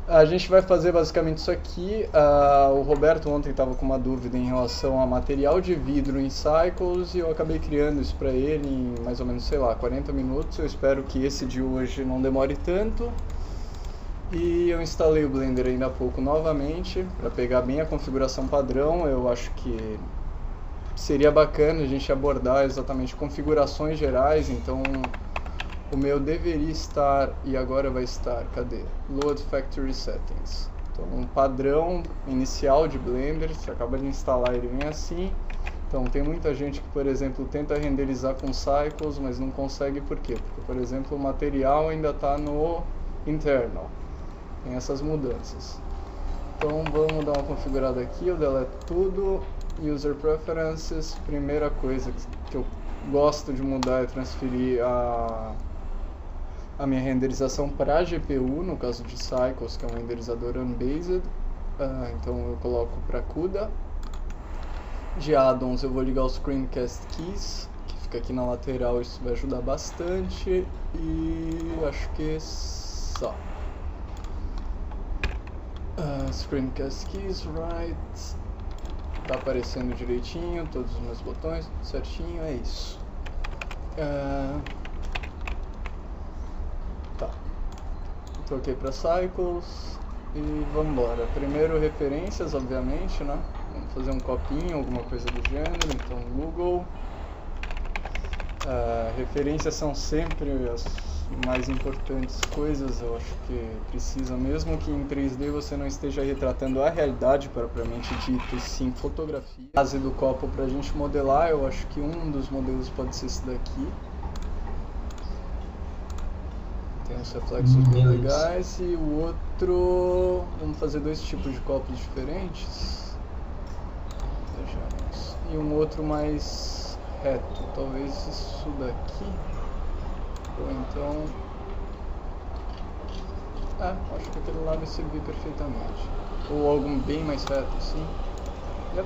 A gente vai fazer basicamente isso aqui. O Roberto ontem estava com uma dúvida em relação a material de vidro em Cycles e eu acabei criando isso para ele em mais ou menos, sei lá, 40 minutos. Eu espero que esse de hoje não demore tanto. E eu instalei o Blender ainda há pouco novamente para pegar bem a configuração padrão. Eu acho que seria bacana a gente abordar exatamente configurações gerais, então o meu deveria estar, e agora vai estar, cadê? Load Factory Settings. Então, um padrão inicial de Blender, você acaba de instalar ele vem assim. Então, tem muita gente que, por exemplo, tenta renderizar com Cycles, mas não consegue por quê? Porque, por exemplo, o material ainda está no Internal. Tem essas mudanças. Então, vamos dar uma configurada aqui, eu deleto tudo. User Preferences, primeira coisa que eu gosto de mudar é transferir a minha renderização para a GPU, no caso de Cycles, que é um renderizador unbased. Então eu coloco para CUDA. De addons eu vou ligar o Screencast Keys, que fica aqui na lateral, isso vai ajudar bastante. E acho que só. Screencast Keys, right. Tá aparecendo direitinho, todos os meus botões, tudo certinho, é isso. Tá. Troquei para Cycles e vamos embora. Primeiro referências, obviamente, né? Vamos fazer um copinho, alguma coisa do gênero, então Google. Referências são sempre as mais importantes coisas, eu acho que precisa, mesmo que em 3D você não esteja retratando a realidade propriamente dita, e sim fotografia. A base do copo para a gente modelar, eu acho que um dos modelos pode ser esse daqui. Tem uns reflexos bem legais e o outro... Vamos fazer dois tipos de copos diferentes. Vejamos. E um outro mais reto, talvez isso daqui. Ou então... acho que aquele lá vai servir perfeitamente. Ou algo bem mais reto assim. Yep.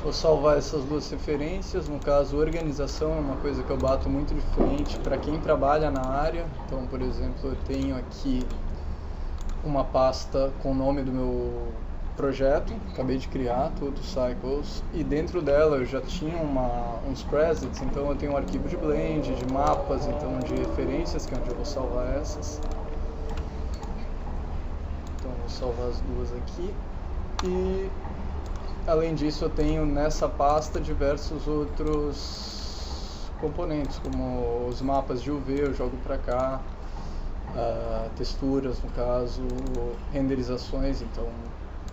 Vou salvar essas duas referências. No caso, organização é uma coisa que eu bato muito de frente para quem trabalha na área. Então, por exemplo, eu tenho aqui uma pasta com o nome do meu projeto, acabei de criar, tudo Cycles, e dentro dela eu já tinha uns presets, então eu tenho um arquivo de blend, de mapas, então de referências, que é onde eu vou salvar essas. Então eu vou salvar as duas aqui. E além disso eu tenho nessa pasta diversos outros componentes, como os mapas de UV eu jogo para cá, texturas no caso, renderizações, então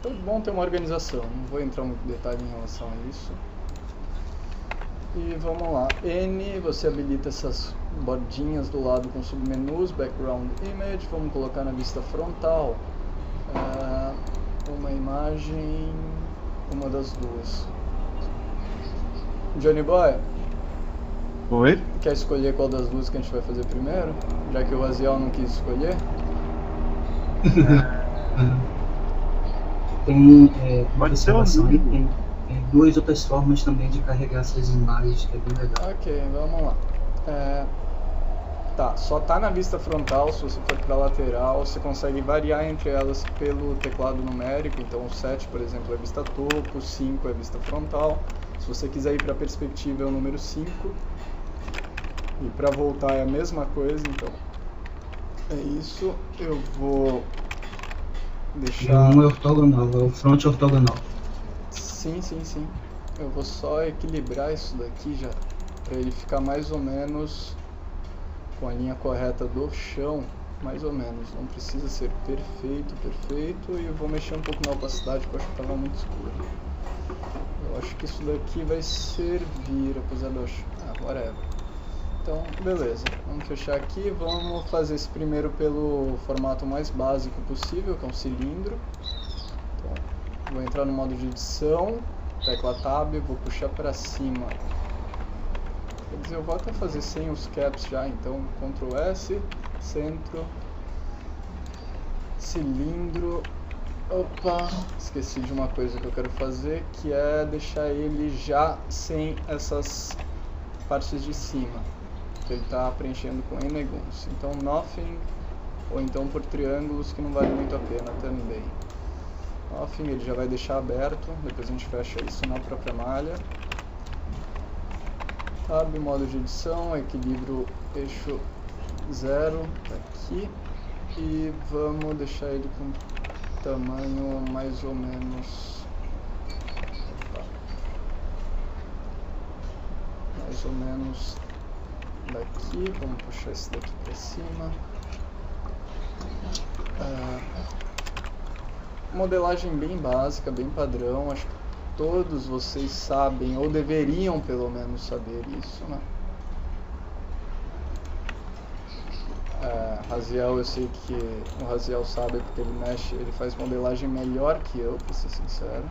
é bom ter uma organização, não vou entrar muito em detalhe em relação a isso. E vamos lá, N, você habilita essas bordinhas do lado com submenus, background image, vamos colocar na vista frontal uma imagem, uma das duas. Johnny Boy? Oi? Quer escolher qual das duas que a gente vai fazer primeiro? Já que o Raziel não quis escolher? Tem Pode ser observação, tem duas outras formas também de carregar essas imagens, que é bem legal. Ok, vamos lá. Tá, só tá na vista frontal. Se você for para lateral, você consegue variar entre elas pelo teclado numérico. Então o 7, por exemplo, é vista topo, o 5 é vista frontal. Se você quiser ir para perspectiva é o número 5. E para voltar é a mesma coisa, então é isso. Eu vou deixar... Um é ortogonal, é o front ortogonal. Sim. Eu vou só equilibrar isso daqui já, para ele ficar mais ou menos com a linha correta do chão, mais ou menos. Não precisa ser perfeito, e eu vou mexer um pouco na opacidade, porque eu acho que estava muito escuro. Eu acho que isso daqui vai servir, apesar de eu achar... whatever. Então, beleza. Vamos fechar aqui. Vamos fazer esse primeiro pelo formato mais básico possível, que é um cilindro. Então, vou entrar no modo de edição, tecla Tab, vou puxar para cima. Quer dizer, eu vou até fazer sem os caps já, então Ctrl S, centro, cilindro. Opa, esqueci de uma coisa que eu quero fazer, que é deixar ele já sem essas partes de cima, que ele está preenchendo com N-Guns. Então Nothing, ou então por triângulos que não vale muito a pena também. Offing ele já vai deixar aberto, depois a gente fecha isso na própria malha. Tab, modo de edição, equilíbrio eixo 0, tá aqui. E vamos deixar ele com tamanho mais ou menos... mais ou menos daqui, vamos puxar esse daqui para cima. Modelagem bem básica, bem padrão, acho que todos vocês sabem, ou deveriam pelo menos saber isso, né? Raziel, eu sei que o Raziel sabe porque ele faz modelagem melhor que eu, pra ser sincero.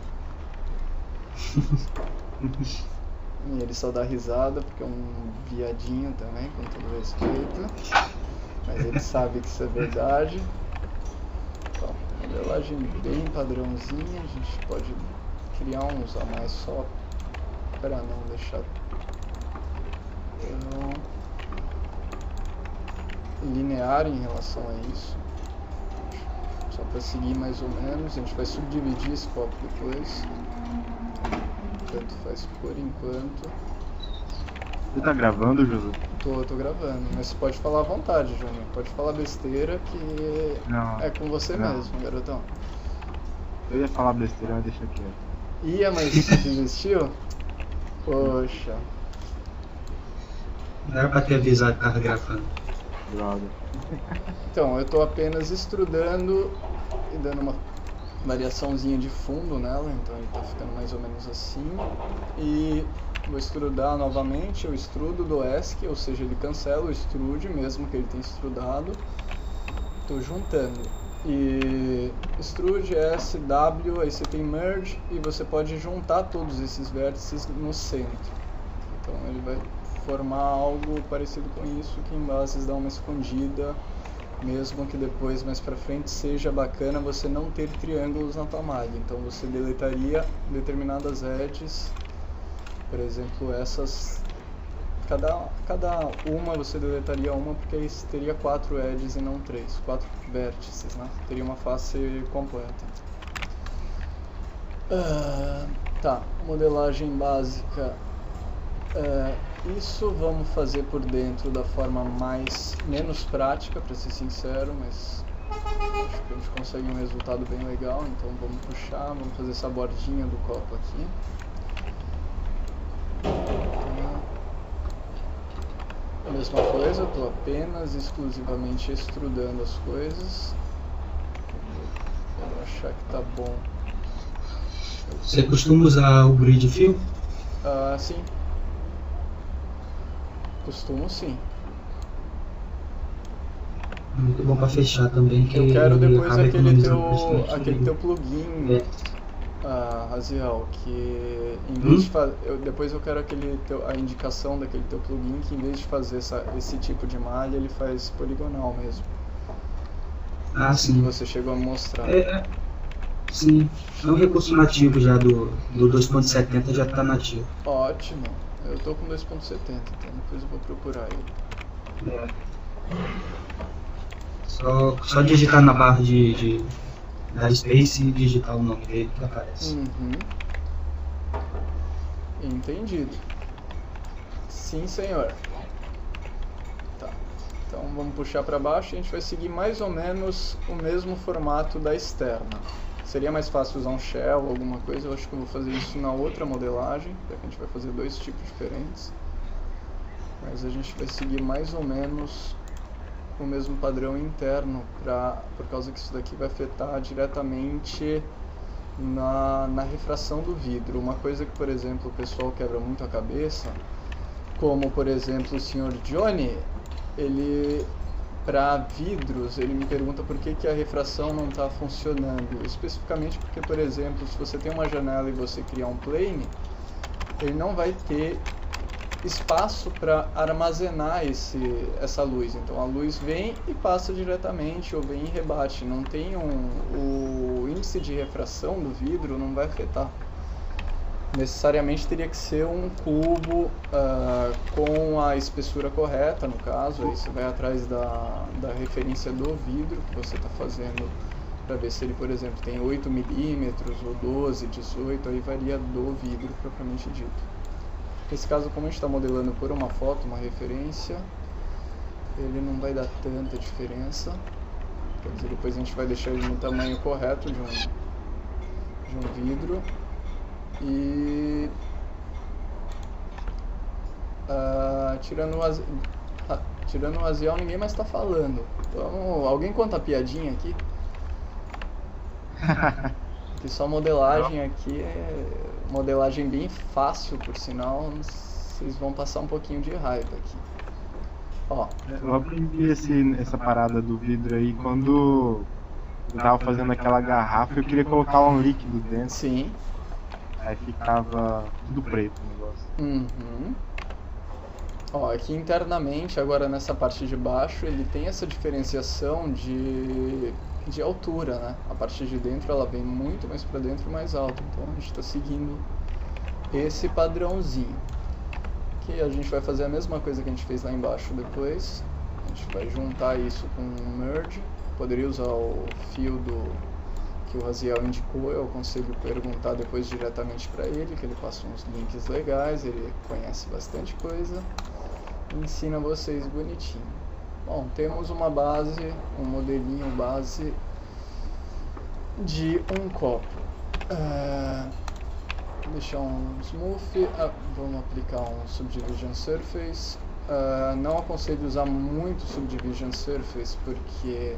E ele só dá risada porque é um viadinho também, com todo respeito. Mas ele sabe que isso é verdade. Então, modelagem bem padrãozinha, a gente pode criar uns a mais só para não deixar linear em relação a isso. Só para seguir mais ou menos, a gente vai subdividir esse copo depois. Tanto faz por enquanto. Você tá gravando, Josu? Tô gravando, mas você pode falar à vontade, Júnior. Pode falar besteira que Não, é com você não. mesmo, garotão. Eu ia falar besteira, mas deixa quieto. Ia, mas você desistiu? Poxa. Não era pra ter avisado que tava gravando. Droga. Então, eu tô apenas extrudando e dando uma variaçãozinha de fundo nela, então ele tá ficando mais ou menos assim. E vou extrudar novamente, eu extrudo do ESC, ou seja, ele cancela o extrude, mesmo que ele tenha extrudado. Tô juntando. E extrude SW, aí você tem merge e você pode juntar todos esses vértices no centro. Então ele vai formar algo parecido com isso, que em bases dá uma escondida, mesmo que depois, mais pra frente, seja bacana você não ter triângulos na tua malha. Então você deletaria determinadas edges, por exemplo, essas, cada uma você deletaria uma, porque aí teria 4 edges e não 3, 4 vértices, né? Teria uma face completa. Tá, modelagem básica. Isso vamos fazer por dentro da forma menos prática, para ser sincero, mas acho que a gente consegue um resultado bem legal. Então vamos puxar, vamos fazer essa bordinha do copo aqui. A mesma coisa, eu estou apenas exclusivamente extrudando as coisas. Quando achar que tá bom. Você costuma usar o grid fill? Sim. Costumo sim. Muito bom pra fechar também. Que Eu quero depois acaba aquele economizando teu bastante. plugin, Raziel, que em vez de depois eu quero a indicação daquele teu plugin que em vez de fazer esse tipo de malha, ele faz poligonal mesmo. Ah, Que sim. você chegou a mostrar. Sim. É um recurso nativo já do 2.70, já tá nativo. Ótimo. Eu tô com 2.70, então depois eu vou procurar ele. Só digitar na barra da Space e digitar o nome dele que aparece. Entendido. Sim, senhor. Tá. Então vamos puxar para baixo e a gente vai seguir mais ou menos o mesmo formato da externa. Seria mais fácil usar um shell ou alguma coisa, eu acho que eu vou fazer isso na outra modelagem, já que a gente vai fazer 2 tipos diferentes. Mas a gente vai seguir mais ou menos o mesmo padrão interno, por causa que isso daqui vai afetar diretamente na refração do vidro. Uma coisa que, por exemplo, o pessoal quebra muito a cabeça, como por exemplo o Sr. Johnny, para vidros, ele me pergunta por que a refração não está funcionando. Especificamente porque, por exemplo, se você tem uma janela e você criar um plane, ele não vai ter espaço para armazenar essa luz. Então a luz vem e passa diretamente, ou vem e rebate. Não tem o índice de refração do vidro não vai afetar. necessariamente teria que ser um cubo com a espessura correta, no caso. Aí você vai atrás da referência do vidro que você está fazendo, para ver se ele, por exemplo, tem 8 milímetros ou 12, 18, aí varia do vidro propriamente dito. Nesse caso, como a gente está modelando por uma foto, uma referência, ele não vai dar tanta diferença. Quer dizer, depois a gente vai deixar ele no tamanho correto de um vidro. E tirando o Aziel, ninguém mais está falando. Então, alguém conta a piadinha aqui? Que só modelagem aqui é modelagem bem fácil, por sinal. Vocês vão passar um pouquinho de raiva aqui. Ó, Eu aprendi essa parada do vidro aí quando eu tava fazendo aquela garrafa e eu queria colocar um líquido dentro. sim. Aí ficava tudo preto o negócio. Uhum. Ó, aqui internamente, agora nessa parte de baixo, ele tem essa diferenciação de altura, né? A parte de dentro ela vem muito mais para dentro e mais alta. Então a gente está seguindo esse padrãozinho. Aqui a gente vai fazer a mesma coisa que a gente fez lá embaixo depois. A gente vai juntar isso com um merge. Poderia usar o fio que o Raziel indicou. Eu aconselho perguntar depois diretamente para ele, que ele passa uns links legais, ele conhece bastante coisa e ensina vocês bonitinho. Bom, temos uma base, um modelinho base de um copo. Deixar um smooth, vamos aplicar um subdivision surface. Não aconselho usar muito subdivision surface porque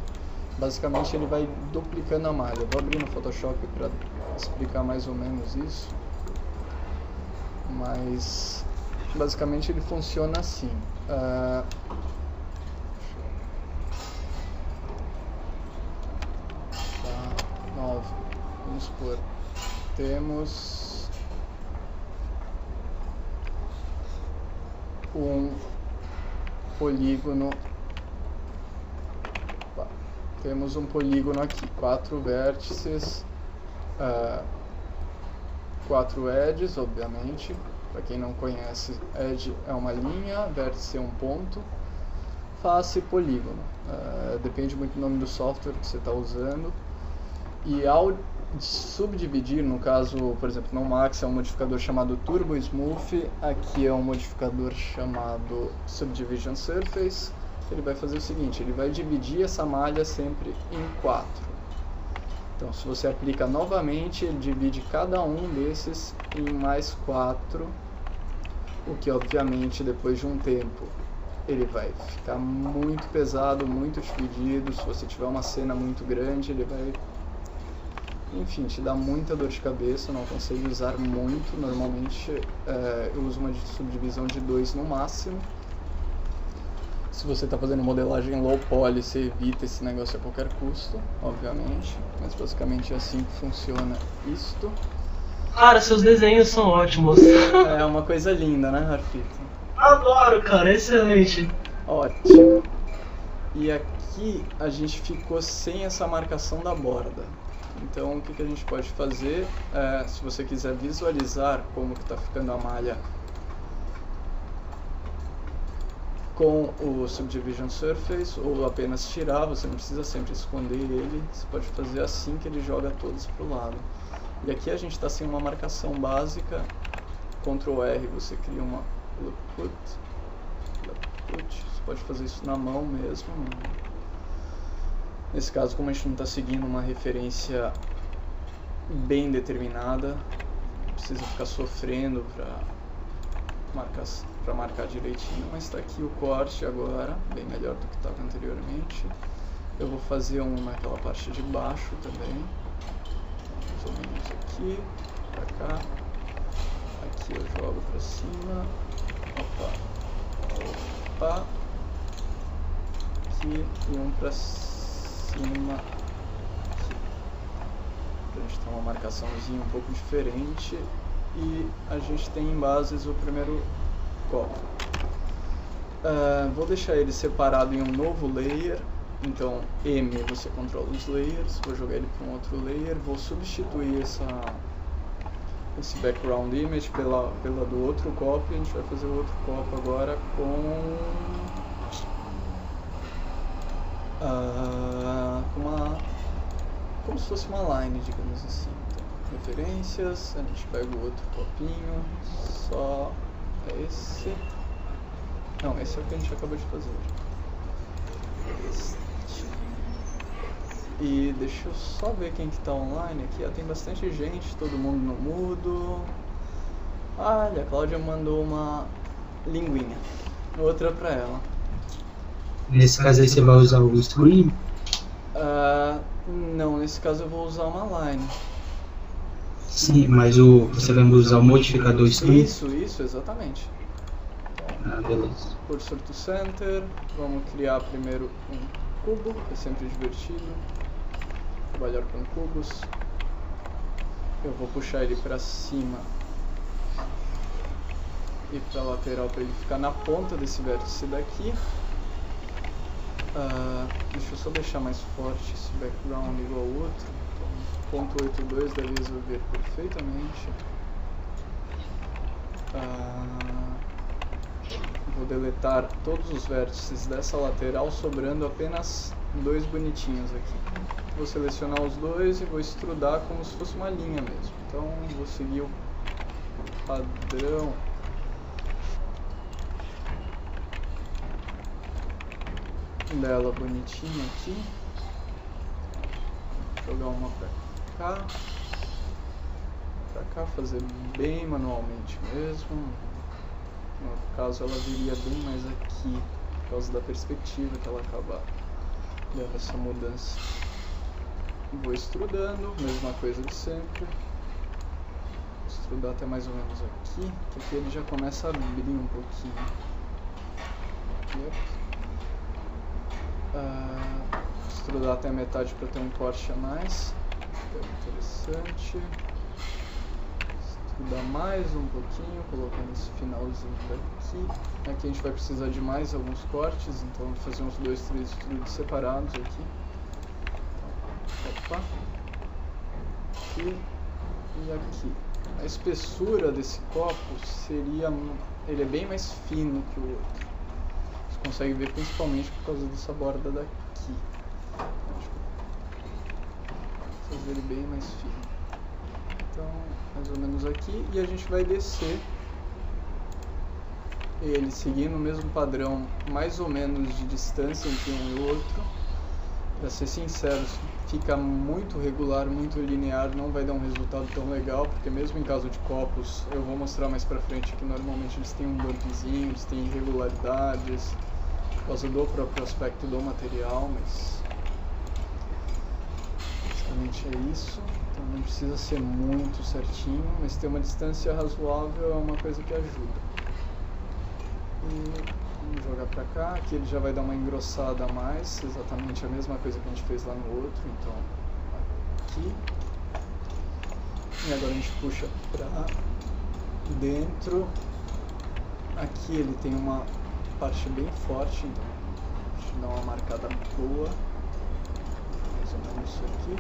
basicamente ele vai duplicando a malha. Vou abrir no Photoshop para explicar mais ou menos isso, mas basicamente ele funciona assim. 9, vamos supor, temos um polígono. Temos um polígono aqui, 4 vértices, 4 edges, obviamente. Para quem não conhece, edge é uma linha, vértice é um ponto, face polígono. Depende muito do nome do software que você está usando. E ao subdividir, no caso, por exemplo, no Max é um modificador chamado Turbo Smooth, aqui é um modificador chamado Subdivision Surface. Ele vai fazer o seguinte, ele vai dividir essa malha sempre em 4. Então, se você aplica novamente, ele divide cada um desses em mais 4, o que obviamente depois de um tempo ele vai ficar muito pesado, muito dividido. Se você tiver uma cena muito grande, ele vai, enfim, te dá muita dor de cabeça. Não aconselho usar muito. Normalmente eu uso uma subdivisão de 2 no máximo. Se você está fazendo modelagem low poly, você evita esse negócio a qualquer custo, obviamente. Mas basicamente é assim que funciona isto. Cara, seus desenhos são ótimos. É uma coisa linda, né, Rafito? Adoro, cara, excelente. Ótimo. E aqui a gente ficou sem essa marcação da borda. Então o que a gente pode fazer, se você quiser visualizar como que está ficando a malha com o Subdivision Surface, ou apenas tirar, você não precisa sempre esconder ele, você pode fazer assim que ele joga todos para o lado. E aqui a gente está sem uma marcação básica, Ctrl R você cria uma put, você pode fazer isso na mão mesmo. Nesse caso, como a gente não está seguindo uma referência bem determinada, não precisa ficar sofrendo para marcar direitinho, mas está aqui o corte agora, bem melhor do que estava anteriormente. Eu vou fazer um naquela parte de baixo também, mais ou menos aqui, para cá. Aqui eu jogo para cima, opa, aqui e um para cima, aqui. Então a gente tem uma marcaçãozinha um pouco diferente. E a gente tem em bases o primeiro copo. Vou deixar ele separado em um novo layer. Então M você controla os layers. Vou jogar ele para um outro layer. Vou substituir esse background image pela do outro copo, e a gente vai fazer o outro copo agora com como se fosse uma line, digamos assim. Então, referências, a gente pega o outro copinho, só esse. Não, esse é o que a gente acabou de fazer. E deixa eu só ver quem que tá online aqui. Tem bastante gente, todo mundo no mudo. Olha, a Cláudia mandou uma linguinha, outra pra ela. Nesse caso aí você vai usar o stream? Não, nesse caso eu vou usar uma line. Sim, mas você vai usar o modificador stream? Isso, exatamente. Beleza. Cursor to center, vamos criar primeiro um cubo, que é sempre divertido. Trabalhar com cubos. Eu vou puxar ele pra cima e pra lateral para ele ficar na ponta desse vértice daqui. Deixa eu só deixar mais forte esse background igual ao outro. Então, ponto 82 deve resolver perfeitamente. Vou deletar todos os vértices dessa lateral, sobrando apenas dois bonitinhos aqui. Vou selecionar os dois e vou extrudar como se fosse uma linha mesmo. Então vou seguir o padrão dela bonitinha aqui. Vou jogar uma pra cá, fazer bem manualmente mesmo. No caso ela viria bem mais aqui, por causa da perspectiva que ela acaba dando essa mudança. Vou extrudando, mesma coisa de sempre. Vou extrudar até mais ou menos aqui, que aqui ele já começa a abrir um pouquinho. Extrudar até a metade para ter um corte a mais. Interessante. Extrudar mais um pouquinho, colocando esse finalzinho daqui. Aqui a gente vai precisar de mais alguns cortes, então vou fazer uns 2, 3 extrudos separados aqui. Opa. Aqui e aqui. A espessura desse copo seria... ele é bem mais fino que o outro. Você consegue ver principalmente por causa dessa borda daqui. Vocês verem ele bem mais fino. Então, mais ou menos aqui. E a gente vai descer ele seguindo o mesmo padrão, mais ou menos de distância entre um e outro. Pra ser sincero, se fica muito regular, muito linear, não vai dar um resultado tão legal, porque mesmo em caso de copos, eu vou mostrar mais pra frente que normalmente eles têm um bumpzinho, eles têm irregularidades, por causa do próprio aspecto do material, mas basicamente é isso. Então não precisa ser muito certinho, mas ter uma distância razoável é uma coisa que ajuda. E vamos jogar pra cá, aqui ele já vai dar uma engrossada a mais, exatamente a mesma coisa que a gente fez lá no outro, então aqui. E agora a gente puxa pra dentro. Aqui ele tem uma parte bem forte, então a gente dá uma marcada boa, mais ou menos isso aqui.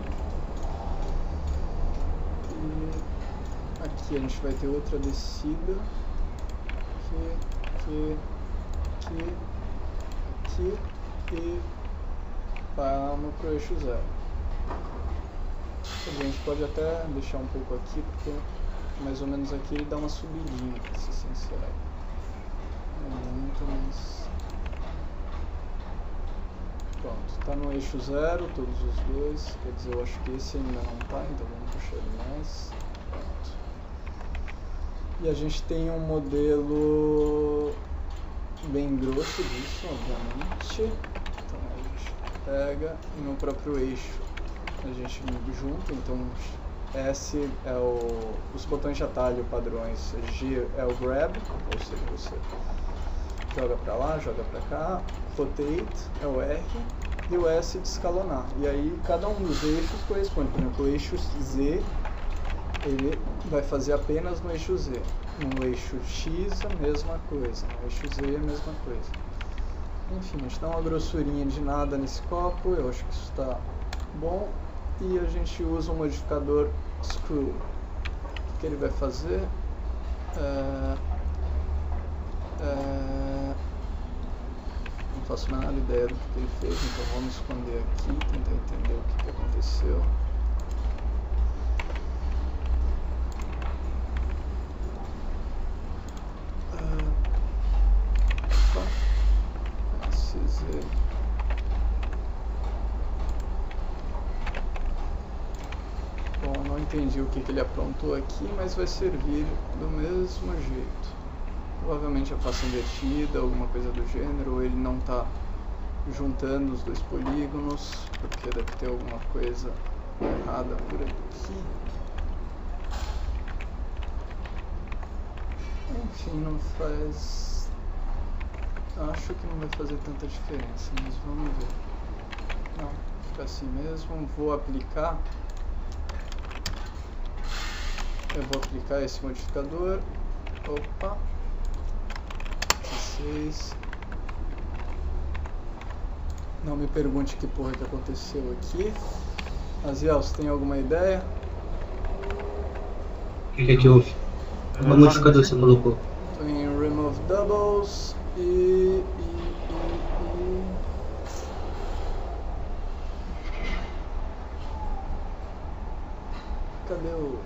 E aqui a gente vai ter outra descida, aqui e vamos pro eixo zero. A gente pode até deixar um pouco aqui, porque mais ou menos aqui ele dá uma subidinha, pra ser sincero. Não muito, mas... Pronto, tá no eixo zero, todos os dois, quer dizer, eu acho que esse ainda não tá, então vamos puxar ele mais. Pronto. E a gente tem um modelo bem grosso disso, obviamente. Então a gente pega e no próprio eixo a gente junta, então S é os botões de atalho padrões, G é o grab, ou seja, você joga pra lá, joga pra cá, rotate é o R e o S de escalonar. E aí cada um dos eixos corresponde, por exemplo, o eixo Z ele vai fazer apenas no eixo Z. No eixo X a mesma coisa, no eixo Z a mesma coisa. Enfim, a gente dá uma grossurinha de nada nesse copo, eu acho que isso está bom. E a gente usa o modificador Screw, que que ele vai fazer? Não faço a menor ideia do que ele fez, então vamos esconder aqui, tentar entender o que aconteceu. Bom, não entendi o que ele aprontou aqui, mas vai servir do mesmo jeito. Provavelmente a face invertida, alguma coisa do gênero, ou ele não está juntando os dois polígonos, porque deve ter alguma coisa errada por aqui. Enfim, não faz... Acho que não vai fazer tanta diferença, mas vamos ver. Não, fica assim mesmo. Vou aplicar... Eu vou aplicar esse modificador. Opa! 16. Não me pergunte que porra que aconteceu aqui. Aziel, você tem alguma ideia? O que houve? Qual modificador você colocou? Estou em Remove Doubles e... Cadê o...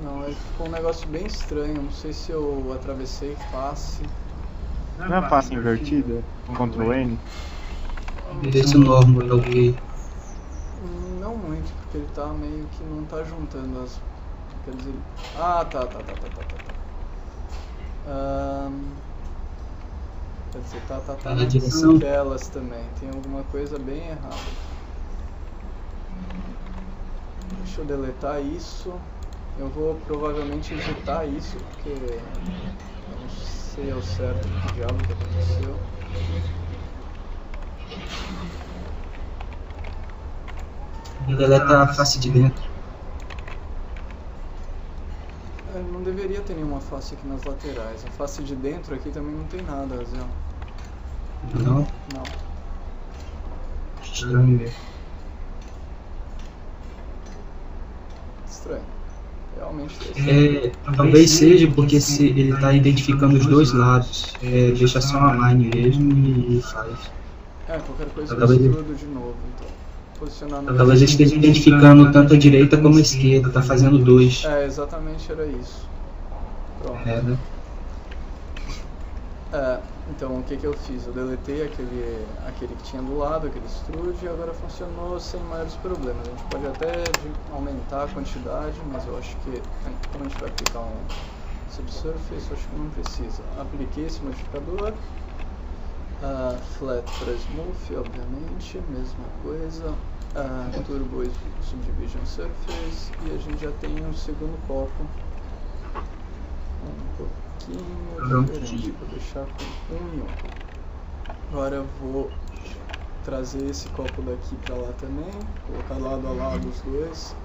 Não, aí ficou um negócio bem estranho, não sei se eu atravessei face. Não é face invertida? Ctrl N? Esse normal é ok. Não muito, porque ele tá meio que não tá juntando as... Quer dizer... Ah, tá. Quer dizer, tá Na direção? aquelas também, tem alguma coisa bem errada. Deixa eu deletar isso. Eu vou provavelmente editar isso, porque eu não sei ao certo o que diabo que aconteceu. Deleta a face de dentro. Não deveria ter nenhuma face aqui nas laterais. A face de dentro aqui também não tem nada, Zé. Não? Não. Estranho mesmo. Estranho. Realmente Talvez seja porque se ele está identificando os dois lados. Deixa só uma line mesmo e faz. Qualquer coisa eu Talvez estudo de novo, então. Posicionar no... Talvez ele esteja identificando tanto a direita como a esquerda, está fazendo dois. Exatamente era isso. Pronto. Né? Então o que eu fiz? Eu deletei aquele que tinha do lado, aquele extrude, e agora funcionou sem maiores problemas. A gente pode até aumentar a quantidade, mas eu acho que, como a gente vai aplicar um subsurface, eu acho que não precisa. Apliquei esse modificador, flat para smooth, obviamente, mesma coisa, turbo subdivision surface, e a gente já tem um segundo copo. Um pouquinho diferente, vou deixar com 1 e 1. Agora eu vou trazer esse copo daqui pra lá também, colocar lado a lado os dois.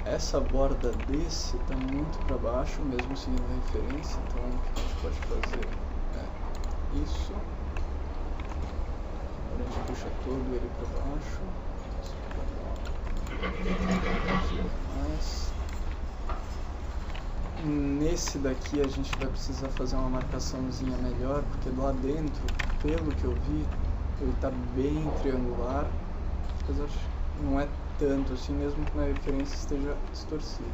Essa borda desse tá muito para baixo, mesmo seguindo a referência, então o que a gente pode fazer é isso. Agora a gente puxa todo ele para baixo. Nesse daqui a gente vai precisar fazer uma marcaçãozinha melhor, porque lá dentro, pelo que eu vi, ele está bem triangular, mas acho que não é tanto assim, mesmo que na referência esteja distorcida.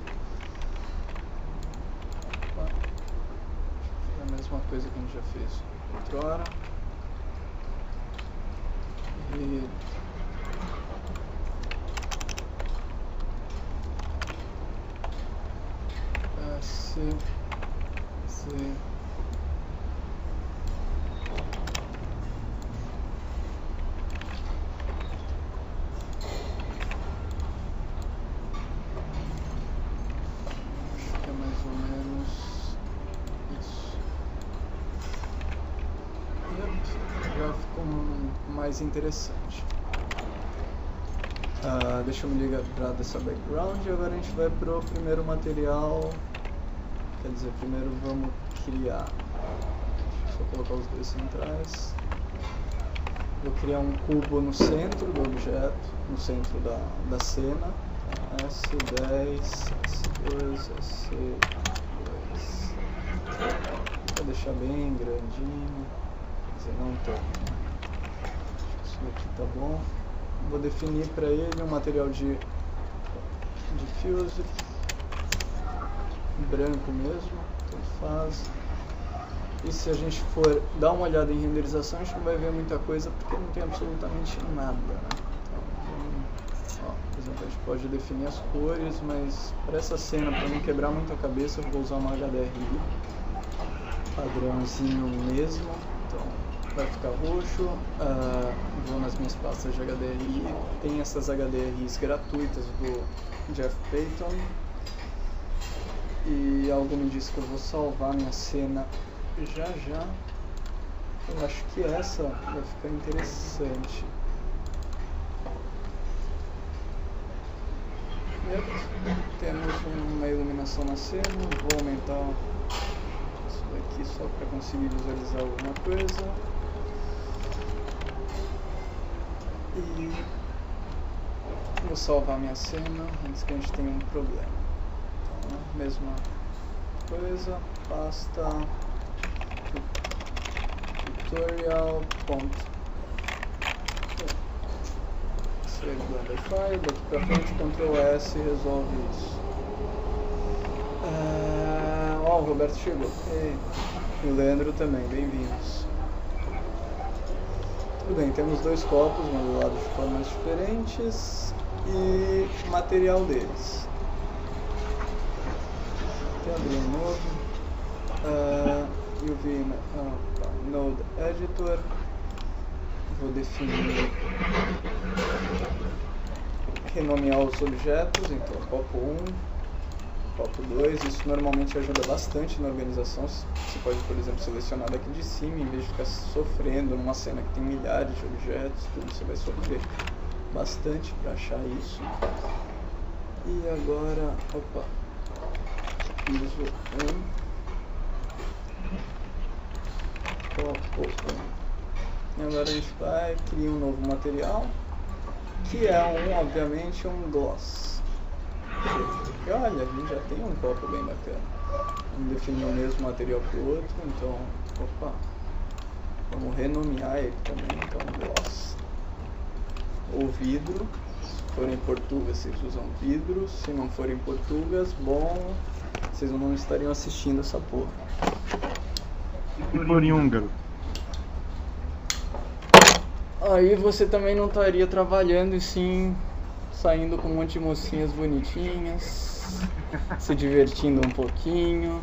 É a mesma coisa que a gente já fez outrora. E C. Acho que é mais ou menos isso. Já ficou mais interessante. Deixa eu me livrar dessa background e agora a gente vai pro primeiro material, Quer dizer, primeiro vamos criar, deixa eu só colocar os dois centrais. Vou criar um cubo no centro do objeto, no centro da cena. S10, S2, S2. Vou deixar bem grandinho, quer dizer, não tanto. Isso aqui tá bom. Vou definir para ele um material de diffuse, branco mesmo, tanto faz. E se a gente for dar uma olhada em renderização, a gente não vai ver muita coisa porque não tem absolutamente nada, né? Então, ó, por exemplo, a gente pode definir as cores, mas para essa cena, para não quebrar muito a cabeça, eu vou usar uma HDRI padrãozinho mesmo. Então vai ficar roxo. Vou nas minhas pastas de HDRI, tem essas HDRIs gratuitas do Jeff Payton, e algo me diz que eu vou salvar minha cena já. Eu acho que essa vai ficar interessante. Temos uma iluminação na cena, vou aumentar isso daqui só para conseguir visualizar alguma coisa. E vou salvar minha cena antes que a gente tenha um problema. Então, mesma coisa, pasta tutorial file, daqui pra frente Ctrl S resolve isso. Ó, o Roberto chegou. E o Leandro também, bem-vindos. Tudo bem, temos dois copos modelados de formas diferentes e o material deles. Vou abrir um novo. UV Node Editor. Vou definir, renomear os objetos, então copo 1, copo 2, isso normalmente ajuda bastante na organização. Você pode, por exemplo, selecionar daqui de cima, em vez de ficar sofrendo numa cena que tem milhares de objetos, tudo, você vai sofrer bastante para achar isso. E agora, piso 1, copo 1. E agora a gente vai criar um novo material, que é obviamente um gloss. E olha, a gente já tem um copo bem bacana. Vamos definir o mesmo material para o outro, então, vamos renomear ele também, então gloss. Ou vidro, se forem português vocês usam vidro, se não forem português, bom, vocês não estariam assistindo essa porra. E por em húngaro? Aí você também não estaria trabalhando e sim saindo com um monte de mocinhas bonitinhas, se divertindo um pouquinho.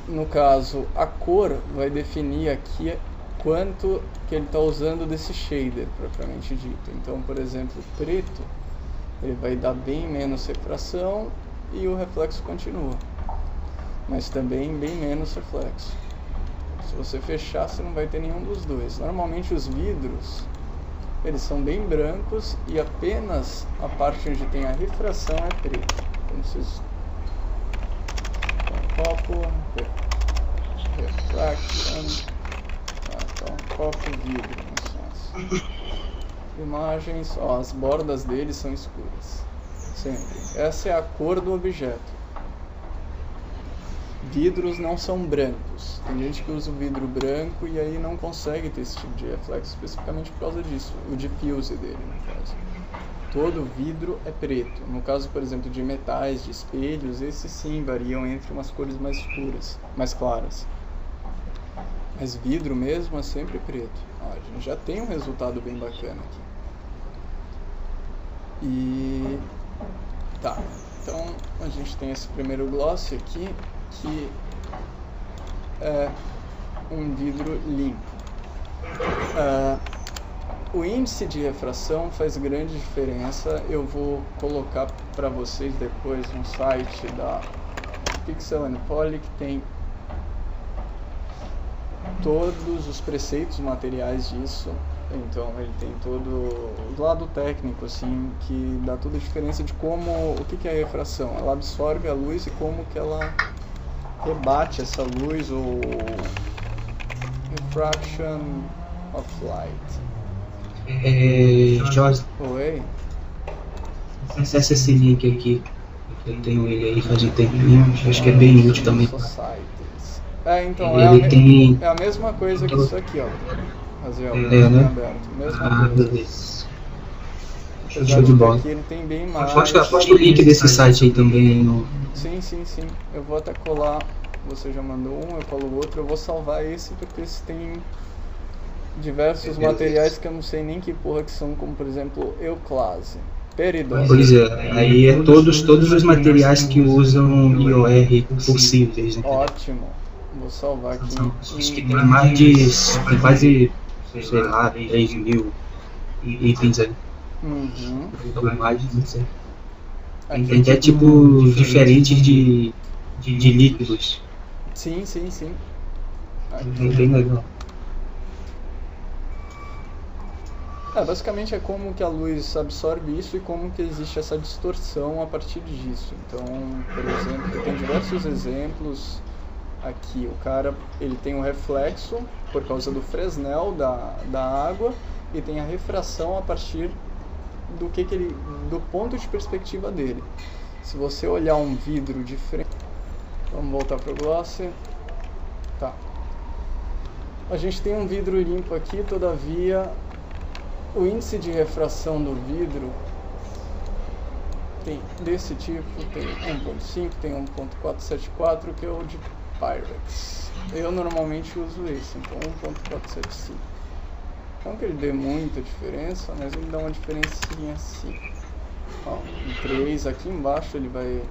No caso, a cor vai definir aqui quanto que ele está usando desse shader propriamente dito. Então, por exemplo, preto, ele vai dar bem menos refração e o reflexo continua, mas também bem menos reflexo. Se você fechar, você não vai ter nenhum dos dois. Normalmente os vidros, eles são bem brancos e apenas a parte onde tem a refração é preta. Então vocês... copo, refraction, então copo vidro. Imagens, ó, as bordas deles são escuras. Sempre. Essa é a cor do objeto. Vidros não são brancos. Tem gente que usa o vidro branco e aí não consegue ter esse tipo de reflexo especificamente por causa disso. O diffuse dele, no caso. Todo vidro é preto. No caso, por exemplo, de metais, de espelhos, esses sim variam entre umas cores mais escuras, mais claras. Mas vidro mesmo é sempre preto. Ó, a gente já tem um resultado bem bacana aqui. E... tá, então a gente tem esse primeiro gloss aqui, que é um vidro limpo. O índice de refração faz grande diferença. Eu vou colocar para vocês depois um site da Pixel and Poly que tem todos os preceitos materiais disso. Então ele tem todo o lado técnico, assim, que dá toda a diferença de como, o que é a refração. Ela absorve a luz e como que ela rebate essa luz, ou refraction of light. Jorge, Oi? acessa esse link aqui. Eu tenho ele aí faz um tempinho, acho que é bem útil também. Societies. Então, Ele tem. é a mesma coisa que isso aqui, ó. Raziel, né? aberto. Mesma coisa. Beleza. Apesar Show de bola. que ele tem bem mais. Posta o link desse site aí também no. Sim. Eu vou até colar. Você já mandou um, eu colo o outro. Eu vou salvar esse porque esse tem diversos materiais que eu não sei nem que porra que são, como por exemplo Euclase, Peridot. Pois é, aí é todos os materiais que usam IOR possíveis. Né? Ótimo. Vou salvar aqui. Acho que tem mais de. Tem quase, sei lá, 3.000 itens aí. Uhum. Ou mais, não sei. Tem até tipo diferentes de líquidos. Sim. É bem legal. Basicamente é como que a luz absorve isso e como que existe essa distorção a partir disso. Então, por exemplo, tem diversos exemplos. Aqui o cara, ele tem um reflexo por causa do Fresnel da água e tem a refração a partir do ponto de perspectiva dele. Se você olhar um vidro de frente, vamos voltar para o gloss. Tá. A gente tem um vidro limpo aqui, todavia o índice de refração do vidro tem desse tipo, tem 1.5, tem 1.474, que é o de Pyrex. Eu normalmente uso esse, então 1.475. Não que ele dê muita diferença, mas ele dá uma diferencinha assim. Ó, em 3 aqui embaixo ele vai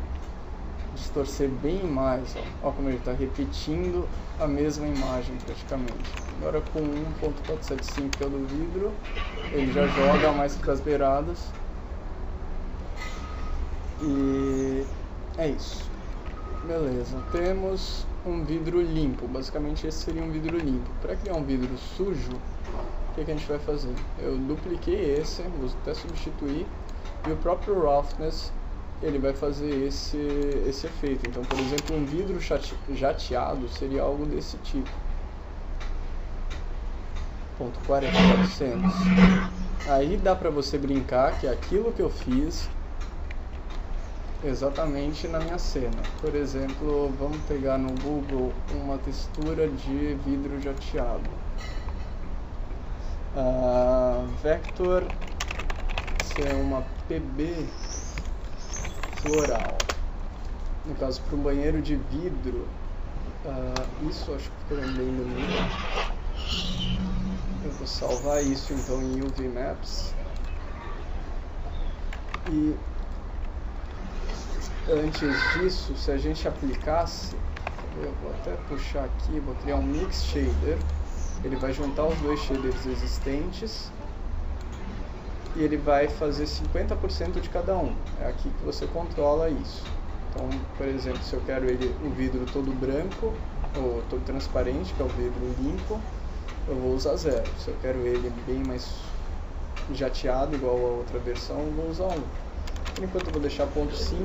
distorcer bem mais, ó como ele está repetindo a mesma imagem praticamente. Agora com 1.475, que é o do vidro, ele já joga mais para as beiradas. E é isso. Beleza, temos um vidro limpo. Basicamente esse seria um vidro limpo. Para criar um vidro sujo, o que a gente vai fazer? Eu dupliquei esse, vou até substituir, e o próprio roughness ele vai fazer esse efeito. Então, por exemplo, um vidro jateado seria algo desse tipo. 0.40%. Aí dá pra você brincar que é aquilo que eu fiz exatamente na minha cena. Por exemplo, vamos pegar no Google uma textura de vidro jateado. Vector, se é uma PB floral. No caso, para um banheiro de vidro, isso acho que ficou bem bonito. Eu vou salvar isso então em UV Maps. E antes disso, se a gente aplicasse, eu vou até puxar aqui, vou criar um Mix Shader. Ele vai juntar os dois shaders existentes e ele vai fazer 50% de cada um. É aqui que você controla isso. Então, por exemplo, se eu quero o vidro todo branco ou todo transparente, que é o vidro limpo, eu vou usar 0. Se eu quero ele bem mais jateado, igual a outra versão, eu vou usar 1. Por enquanto eu vou deixar 0.5.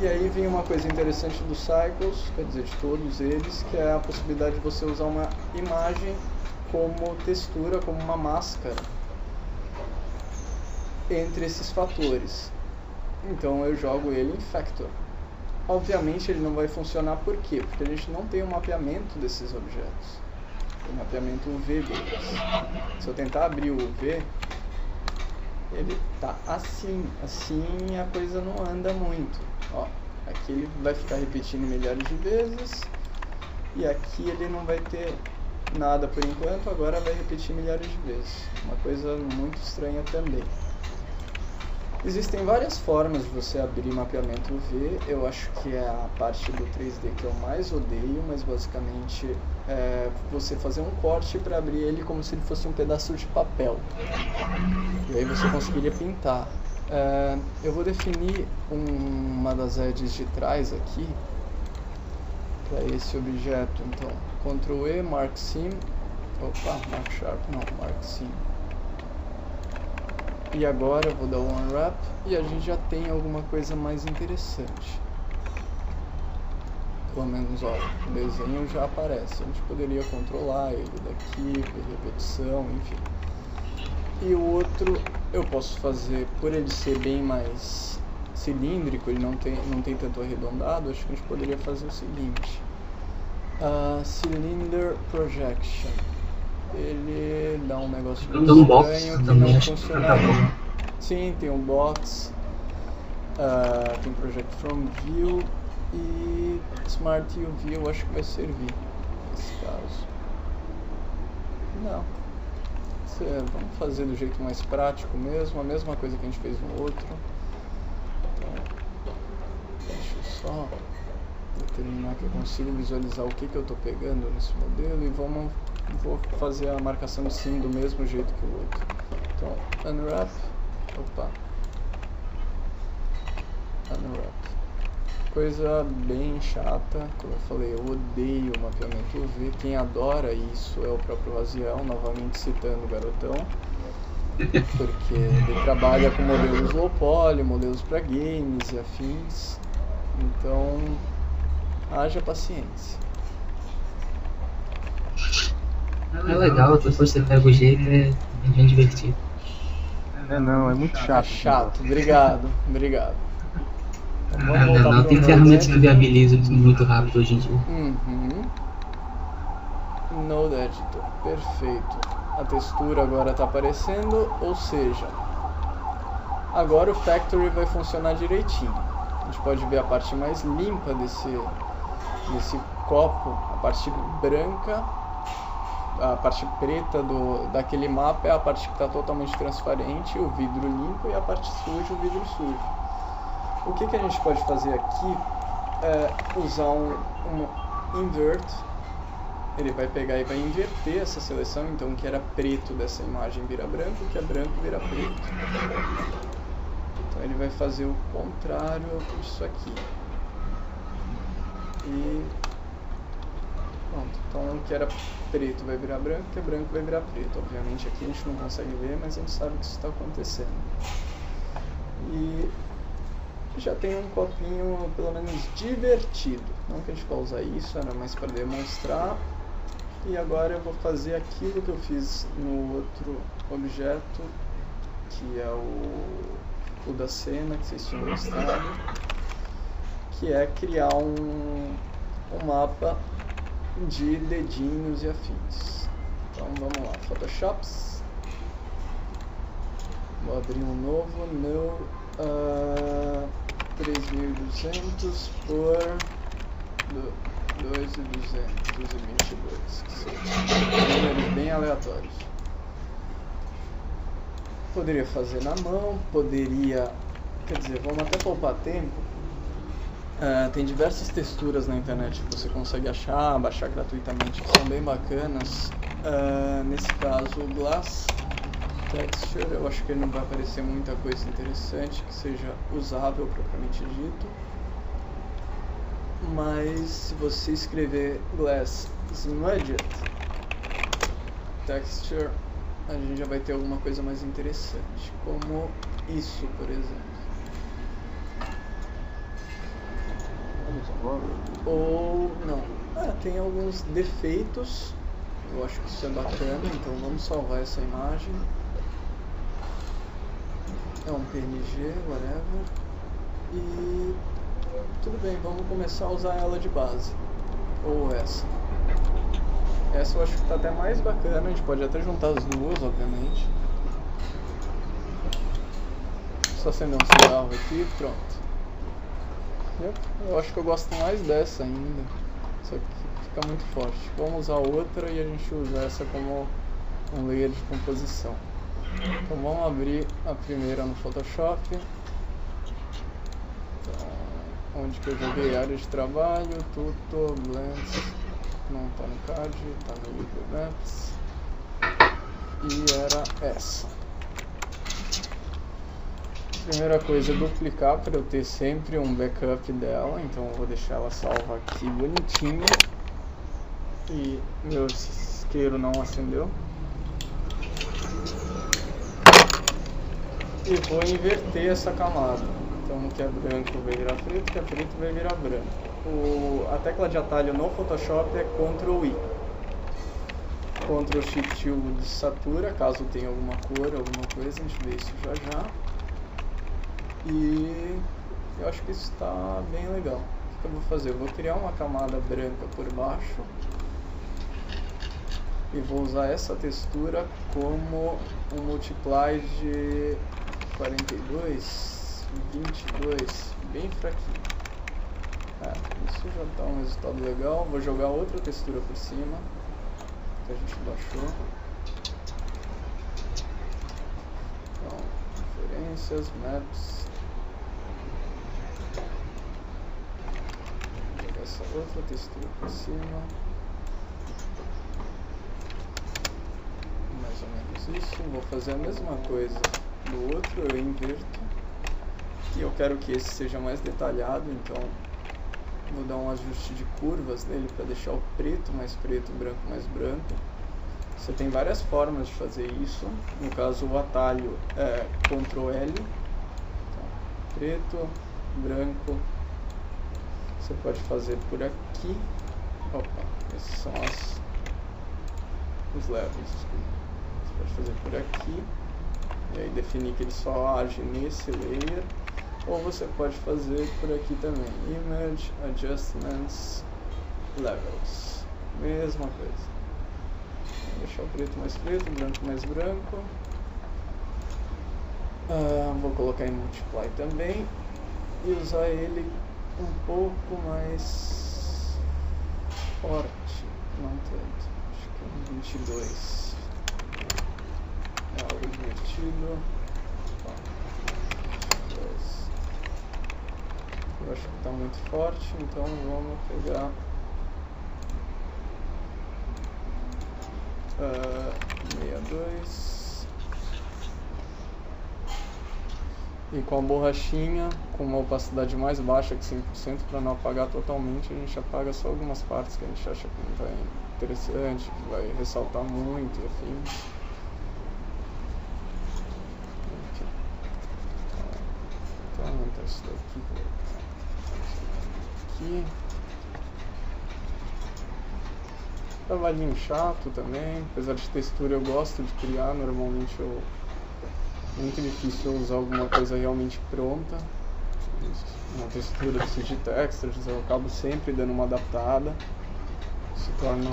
E aí vem uma coisa interessante dos Cycles, quer dizer, de todos eles, que é a possibilidade de você usar uma imagem como textura, como uma máscara entre esses fatores. Então eu jogo ele em Factor. Obviamente ele não vai funcionar, por quê? Porque a gente não tem um mapeamento desses objetos. Tem um mapeamento UV deles. Se eu tentar abrir o UV, ele tá assim a coisa não anda muito. Ó, aqui ele vai ficar repetindo milhares de vezes e aqui ele não vai ter nada por enquanto, agora vai repetir milhares de vezes. Uma coisa muito estranha também. Existem várias formas de você abrir mapeamento UV. Eu acho que é a parte do 3D que eu mais odeio, mas basicamente é você fazer um corte para abrir ele como se ele fosse um pedaço de papel. E aí você conseguiria pintar. Eu vou definir uma das edges de trás aqui para esse objeto. Então, Ctrl E, Mark Sim, Opa, Mark Sharp não, Mark sim. E agora eu vou dar o unwrap e a gente já tem alguma coisa mais interessante. Pelo menos, ó, o desenho já aparece. A gente poderia controlar ele daqui, ver repetição, enfim. E o outro eu posso fazer, por ele ser bem mais cilíndrico, ele não tem tanto arredondado, acho que a gente poderia fazer o seguinte. Cylinder Projection. Ele dá um negócio de Tem um box estranho que também, não acho que funciona. tá bom. Sim, tem um box, tem Project From View e Smart UV eu acho que vai servir nesse caso. Não. Vamos fazer do jeito mais prático mesmo, a mesma coisa que a gente fez no outro. Então, deixa eu só determinar que eu consigo visualizar o que eu estou pegando nesse modelo e vou fazer a marcação de sim do mesmo jeito que o outro. Então, unwrap, unwrap. Coisa bem chata, como eu falei, eu odeio o mapeamento UV, quem adora isso é o próprio Raziel, novamente citando o garotão, porque ele trabalha com modelos low poly, modelos para games e afins, então haja paciência. É legal, depois você pega o jeito, é bem divertido. Não, é muito chato. É chato, obrigado. Então, vamos voltar Não, pro tem ferramentas que viabilizam isso muito rápido hoje em dia. Node Editor, perfeito. A textura agora está aparecendo, ou seja, agora o Factory vai funcionar direitinho. A gente pode ver a parte mais limpa desse copo, a parte branca, a parte preta daquele mapa é a parte que está totalmente transparente, o vidro limpo, e a parte suja, o vidro sujo. O que a gente pode fazer aqui é usar um invert. Ele vai pegar e vai inverter essa seleção, então o que era preto dessa imagem vira branco, o que é branco vira preto. Então ele vai fazer o contrário disso aqui. E pronto, então o que era preto vai virar branco, o que é branco vai virar preto. Obviamente aqui a gente não consegue ver, mas a gente sabe que isso está acontecendo. E já tem um copinho pelo menos divertido. Não que a gente vá usar isso, era mais para demonstrar. E agora eu vou fazer aquilo que eu fiz no outro objeto, que é o da cena que vocês tinham mostrado, que é criar um mapa de dedinhos e afins. Então vamos lá, Photoshops, vou abrir um novo, no 3200 por 2.222, que são números bem aleatórios. Poderia fazer na mão, quer dizer, vamos até poupar tempo. Tem diversas texturas na internet que você consegue baixar gratuitamente, que são bem bacanas. Nesse caso, o Glass Texture, eu acho que ele não vai aparecer muita coisa interessante que seja usável propriamente dito. Mas se você escrever Glass Smudged Texture, a gente já vai ter alguma coisa mais interessante, como isso, por exemplo. Ou não, tem alguns defeitos, eu acho que isso é bacana, então vamos salvar essa imagem. É um PNG, whatever, e tudo bem, vamos começar a usar ela de base, ou essa eu acho que está até mais bacana, a gente pode até juntar as duas, obviamente. Só acender um cigarro aqui, pronto. Eu acho que eu gosto mais dessa ainda, só que fica muito forte. Vamos usar outra e a gente usa essa como um layer de composição. Então vamos abrir a primeira no Photoshop. Então, onde que eu joguei? Área de trabalho, Tutor, Blends, não está no CAD, está no LibreMaps. E era essa. Primeira coisa é duplicar para eu ter sempre um backup dela, então eu vou deixar ela salva aqui bonitinha. E meu isqueiro não acendeu. E vou inverter essa camada. Então o que é branco vai virar preto, o que é preto vai virar branco. A tecla de atalho no Photoshop é Ctrl I. Ctrl Shift U satura, caso tenha alguma cor, alguma coisa, a gente vê isso já já. E eu acho que isso está bem legal. O que eu vou fazer? Eu vou criar uma camada branca por baixo. E vou usar essa textura como um multiply de 42, 22, bem fraquinho. Isso já dá um resultado legal. Vou jogar outra textura por cima, que a gente baixou. Então, referências, maps. Vou jogar essa outra textura por cima. Mais ou menos isso. Vou fazer a mesma coisa do outro, eu inverto. E eu quero que esse seja mais detalhado, então vou dar um ajuste de curvas nele para deixar o preto mais preto, o branco mais branco. Você tem várias formas de fazer isso. No caso, o atalho é Ctrl L. Então, preto, branco. Você pode fazer por aqui. Opa, esses são os levels. Você pode fazer por aqui. E aí definir que ele só age nesse layer. Ou você pode fazer por aqui também, Image, Adjustments, Levels, mesma coisa. Vou deixar o preto mais preto, o branco mais branco. Vou colocar em Multiply também e usar ele um pouco mais forte, não tanto, acho que um 22. É algo divertido. Eu acho que está muito forte, então vamos pegar 62 e com a borrachinha, com uma opacidade mais baixa que 100%, para não apagar totalmente, a gente apaga só algumas partes que a gente acha que não está interessante, que vai ressaltar muito e afins. Então, aumentar isso daqui. Aqui. Trabalhinho chato também, apesar de textura eu gosto de criar, normalmente é muito difícil usar alguma coisa realmente pronta. Uma textura precisa de textures, eu acabo sempre dando uma adaptada. Se torna,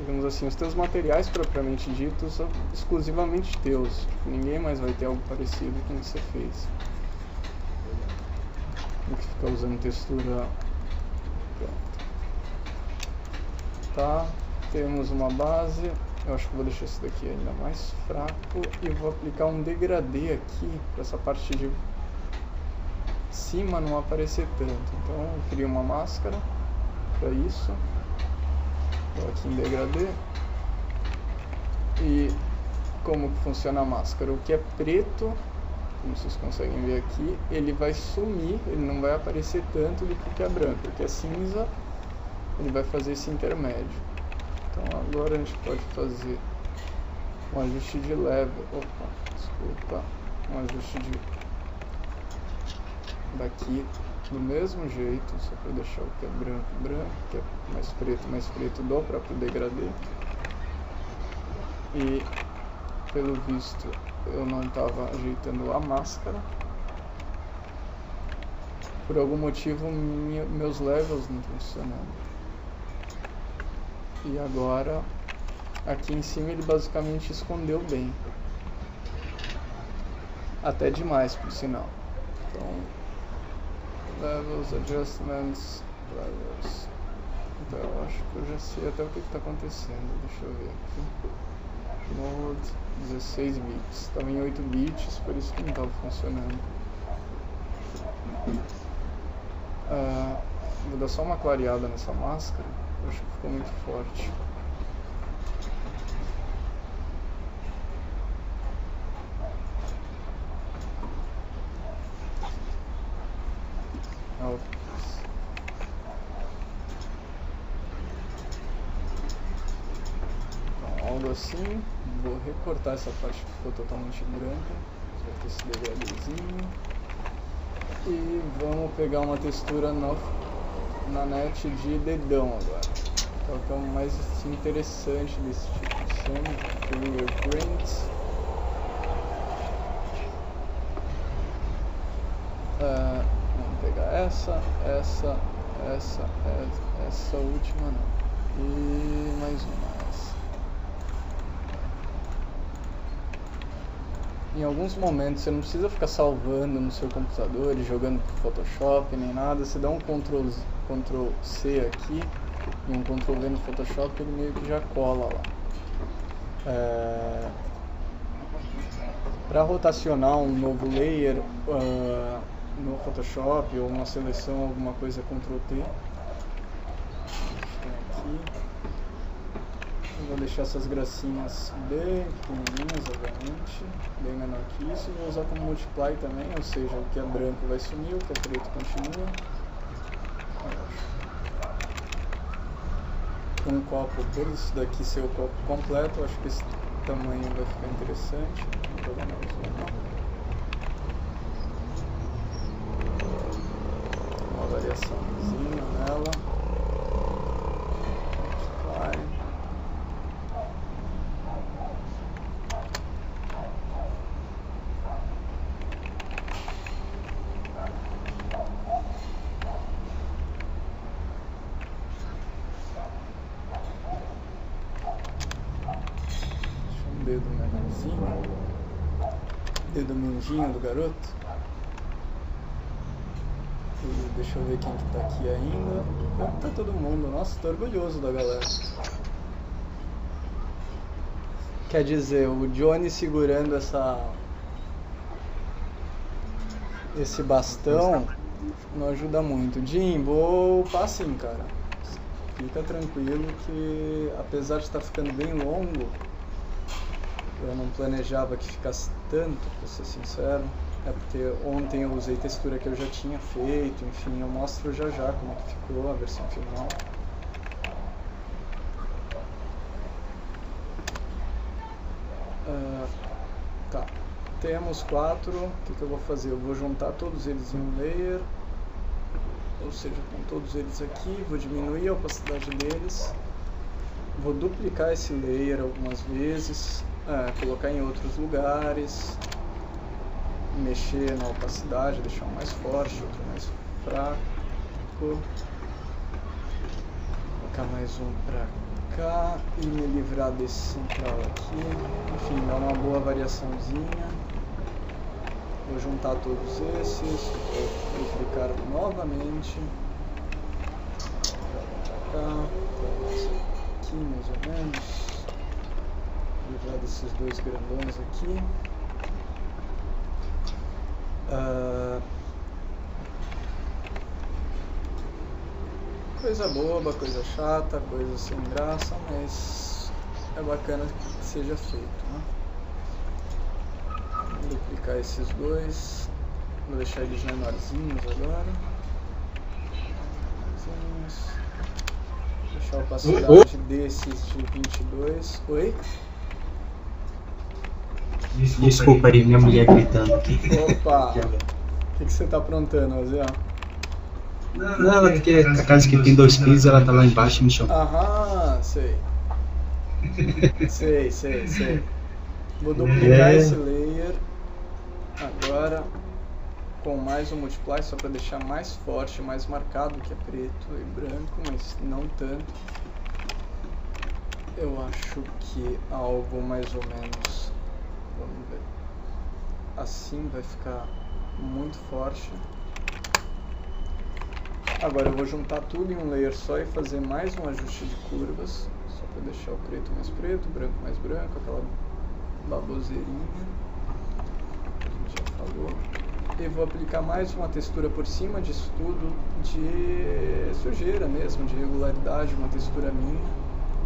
digamos assim, os teus materiais propriamente ditos são exclusivamente teus. Ninguém mais vai ter algo parecido com o que você fez. Tem que ficar usando textura. Pronto. Tá, temos uma base. Eu acho que vou deixar esse daqui ainda mais fraco e vou aplicar um degradê aqui para essa parte de cima não aparecer tanto. Então eu crio uma máscara para isso. Vou aqui em degradê. E como que funciona a máscara? O que é preto, como vocês conseguem ver aqui, ele vai sumir, ele não vai aparecer tanto do que é branco. O que é cinza, ele vai fazer esse intermédio. Então agora a gente pode fazer um ajuste de level. Opa, desculpa. Um ajuste de daqui do mesmo jeito, só para deixar o que é branco, branco, o que é mais preto do próprio degradê. E pelo visto eu não estava ajeitando a máscara. Por algum motivo meus levels não estão funcionando. E agora aqui em cima ele basicamente escondeu bem. Até demais, por sinal. Então, levels, adjustments, levels. Então eu acho que eu já sei até o que está acontecendo. Deixa eu ver aqui. Mode 16 bits. Estava em 8 bits, por isso que não estava funcionando. Vou dar só uma clareada nessa máscara. Eu acho que ficou muito forte. assim, vou recortar essa parte que ficou totalmente branca, vai ter esse degradêzinho, e vamos pegar uma textura na net de dedão agora, que é o que é o mais interessante desse tipo de cena, fingerprints. Vamos pegar essa última não, e mais uma. Em alguns momentos você não precisa ficar salvando no seu computador e jogando pro Photoshop nem nada, você dá um Ctrl C aqui e um Ctrl V no Photoshop, ele meio que já cola lá. Para rotacionar um novo layer no Photoshop ou uma seleção, alguma coisa, Ctrl T. Aqui. Eu vou deixar essas gracinhas bem pequenininhas, obviamente, bem menor que isso, e vou usar como multiply também, ou seja, o que é branco vai sumir, o que é preto continua. Um copo, por isso daqui ser o copo completo, eu acho que esse tamanho vai ficar interessante. Vou jogar mais uma variaçãozinha nela. Multiply. Dedo menorzinho, dedo mindinho do garoto. E deixa eu ver quem que tá aqui ainda. Tá todo mundo, nossa, tô orgulhoso da galera. Quer dizer, o Johnny segurando esse bastão não ajuda muito. Jim, vou upar sim, cara. Fica tranquilo que, apesar de estar ficando bem longo, eu não planejava que ficasse tanto, pra ser sincero. É porque ontem eu usei textura que eu já tinha feito, enfim, eu mostro já como que ficou a versão final. Tá, temos 4, o que eu vou fazer? Eu vou juntar todos eles em um layer, ou seja, com todos eles aqui, vou diminuir a opacidade deles, vou duplicar esse layer algumas vezes, colocar em outros lugares, mexer na opacidade, deixar um mais forte, outro mais fraco, colocar mais um pra cá e me livrar desse central aqui, enfim, dar uma boa variaçãozinha. Vou juntar todos esses, vou duplicar novamente, pra cá, aqui mais ou menos. Livrar desses dois grandões aqui. Coisa boba, coisa chata, coisa sem graça, mas é bacana que seja feito, né? Vou duplicar esses dois, vou deixar eles menorzinhos agora. Deixar a opacidade desses de 22. Oi? Desculpa aí, minha mulher gritando aqui. Opa! O que você tá aprontando, Zé? Não, porque a casa que tem 2 pisos, ela tá lá embaixo no chão. Aham, sei. Sei. Vou duplicar esse layer agora com mais um multiply, só para deixar mais forte, mais marcado, que é preto e branco, mas não tanto. Eu acho que algo mais ou menos, vamos ver, assim vai ficar muito forte. Agora eu vou juntar tudo em um layer só e fazer mais um ajuste de curvas, só para deixar o preto mais preto, o branco mais branco, aquela baboseirinha que a gente já falou. E vou aplicar mais uma textura por cima disso tudo, de sujeira mesmo, de irregularidade, uma textura minha.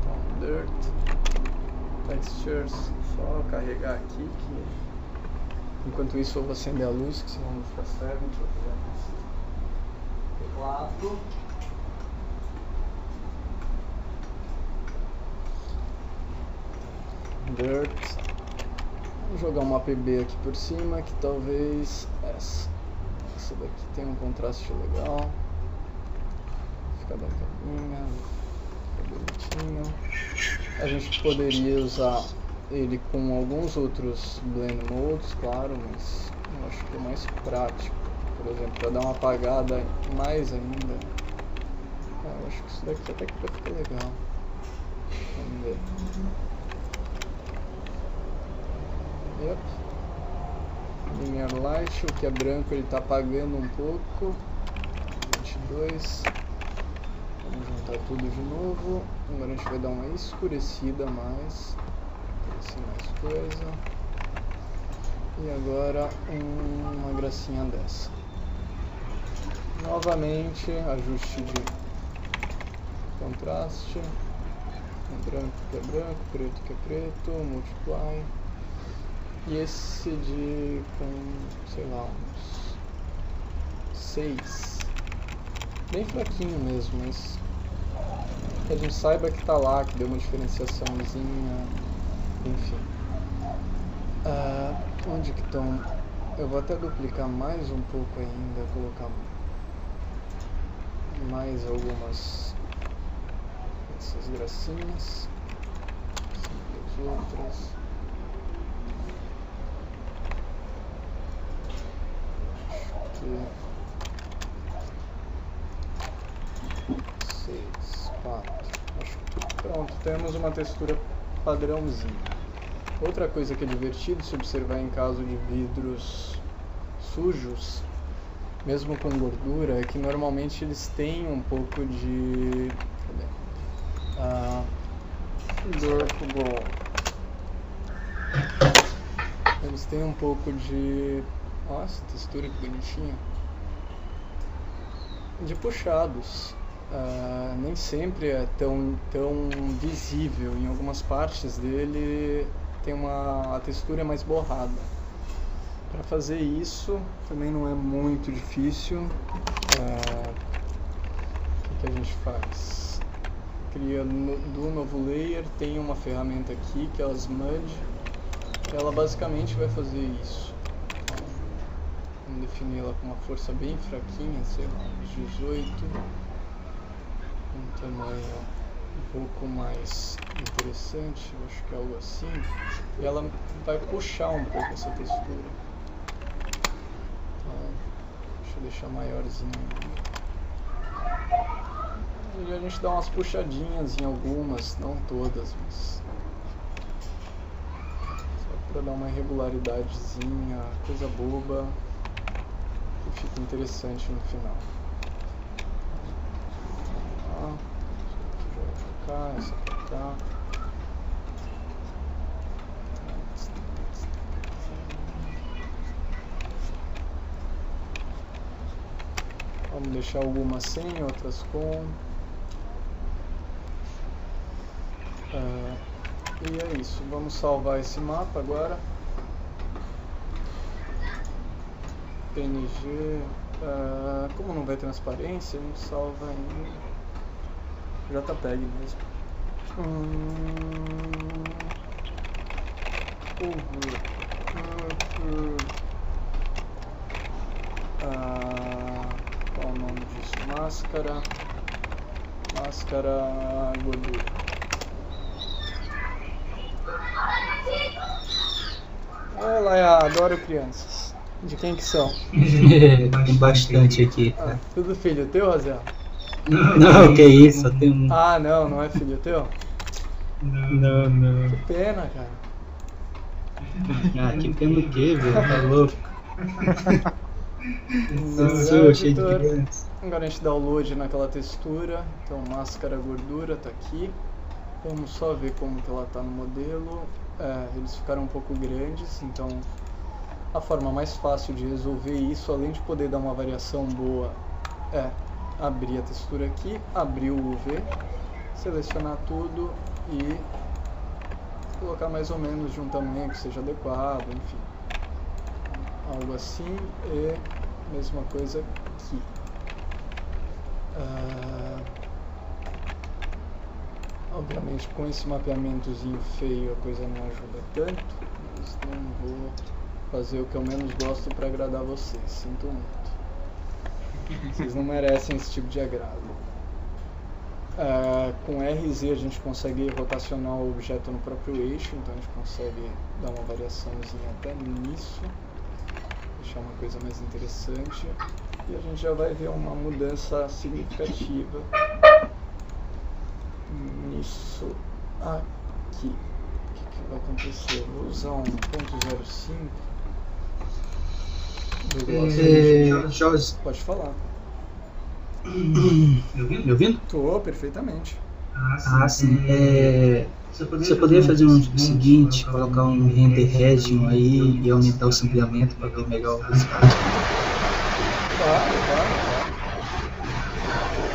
Então, Dirt, Textures, só carregar aqui, que enquanto isso eu vou acender a luz, que senão não fica cego. Deixa eu pegar esse teclado. Dirt. Vou jogar uma PB aqui por cima, que talvez essa daqui tem um contraste legal. Fica bacaninha, fica bonitinho. A gente poderia usar ele com alguns outros blend modes, claro, mas eu acho que é mais prático. Por exemplo, para dar uma apagada mais ainda. Eu acho que isso daqui até que vai ficar legal. Vamos ver. Yep. Linear Light, o que é branco ele está apagando um pouco. 22. Vamos juntar tudo de novo. Agora a gente vai dar uma escurecida mais. Escurecer mais coisa. E agora uma gracinha dessa. Novamente, ajuste de contraste. Branco que é branco, preto que é preto, multiply. E esse de com, sei lá, uns 6. Bem fraquinho mesmo, mas que a gente saiba que tá lá, que deu uma diferenciaçãozinha, enfim. Onde que estão? Eu vou até duplicar mais um pouco ainda, colocar mais algumas dessas gracinhas, as outras. Aqui. 6, 4. Pronto, temos uma textura padrãozinha. Outra coisa que é divertido se observar em caso de vidros sujos, mesmo com gordura, é que normalmente eles têm um pouco de... eles têm um pouco de... Nossa, textura que bonitinha. De puxados. Nem sempre é tão visível. Em algumas partes dele tem a textura é mais borrada. Para fazer isso também não é muito difícil. O que a gente faz? Cria do novo layer, tem uma ferramenta aqui que é a Smudge. Ela basicamente vai fazer isso. Vamos definir ela com uma força bem fraquinha, sei lá, uns 18. Um tamanho um pouco mais interessante, eu acho que é algo assim. E ela vai puxar um pouco essa textura. Então, deixa eu deixar maiorzinho. E a gente dá umas puxadinhas em algumas, não todas, mas só para dar uma irregularidadezinha, coisa boba, que fica interessante no final. Essa pra cá. Vamos deixar algumas sem, outras com. E é isso. Vamos salvar esse mapa agora. PNG. Como não vai transparência, a gente salva em JPEG mesmo. Qual é o nome disso? Máscara gordura. Olá, adoro crianças. De quem que são? Tem bastante aqui. Tudo filho teu, Razel? Não, que isso, só tem um. Não é filho teu? Não. Que pena, cara. Que pena o quê, velho? Tá louco. Não, Cheio de criança. Agora a gente dá o load naquela textura. Então, máscara gordura tá aqui. Vamos só ver como que ela tá no modelo. Eles ficaram um pouco grandes, então a forma mais fácil de resolver isso, além de poder dar uma variação boa, é abrir a textura aqui, abrir o UV, selecionar tudo e colocar mais ou menos de um tamanho que seja adequado, enfim, algo assim. E mesma coisa aqui. Obviamente com esse mapeamentozinho feio a coisa não ajuda tanto, mas não vou fazer o que eu menos gosto para agradar vocês, sinto muito. Vocês não merecem esse tipo de agrado. Com RZ a gente consegue rotacionar o objeto no próprio eixo, então a gente consegue dar uma variaçãozinha até nisso, deixar uma coisa mais interessante, e a gente já vai ver uma mudança significativa nisso aqui. O que vai acontecer? Vou usar um .05. Jorge, Pode falar. me ouvindo? Tô, perfeitamente. Sim. Você poderia fazer o seguinte, colocar um render region aí e aumentar o sampleamento para ver melhor o resultado? Claro.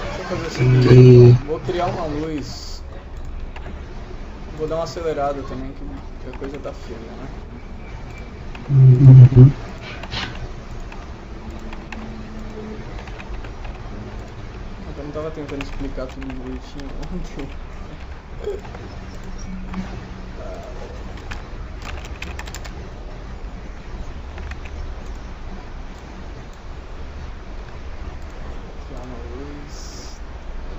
Deixa eu fazer o seguinte, vou criar uma luz. Vou dar uma acelerada também, que a coisa tá feia, né? Uhum. Eu não tava tentando explicar tudo direitinho ontem. Criar uma luz.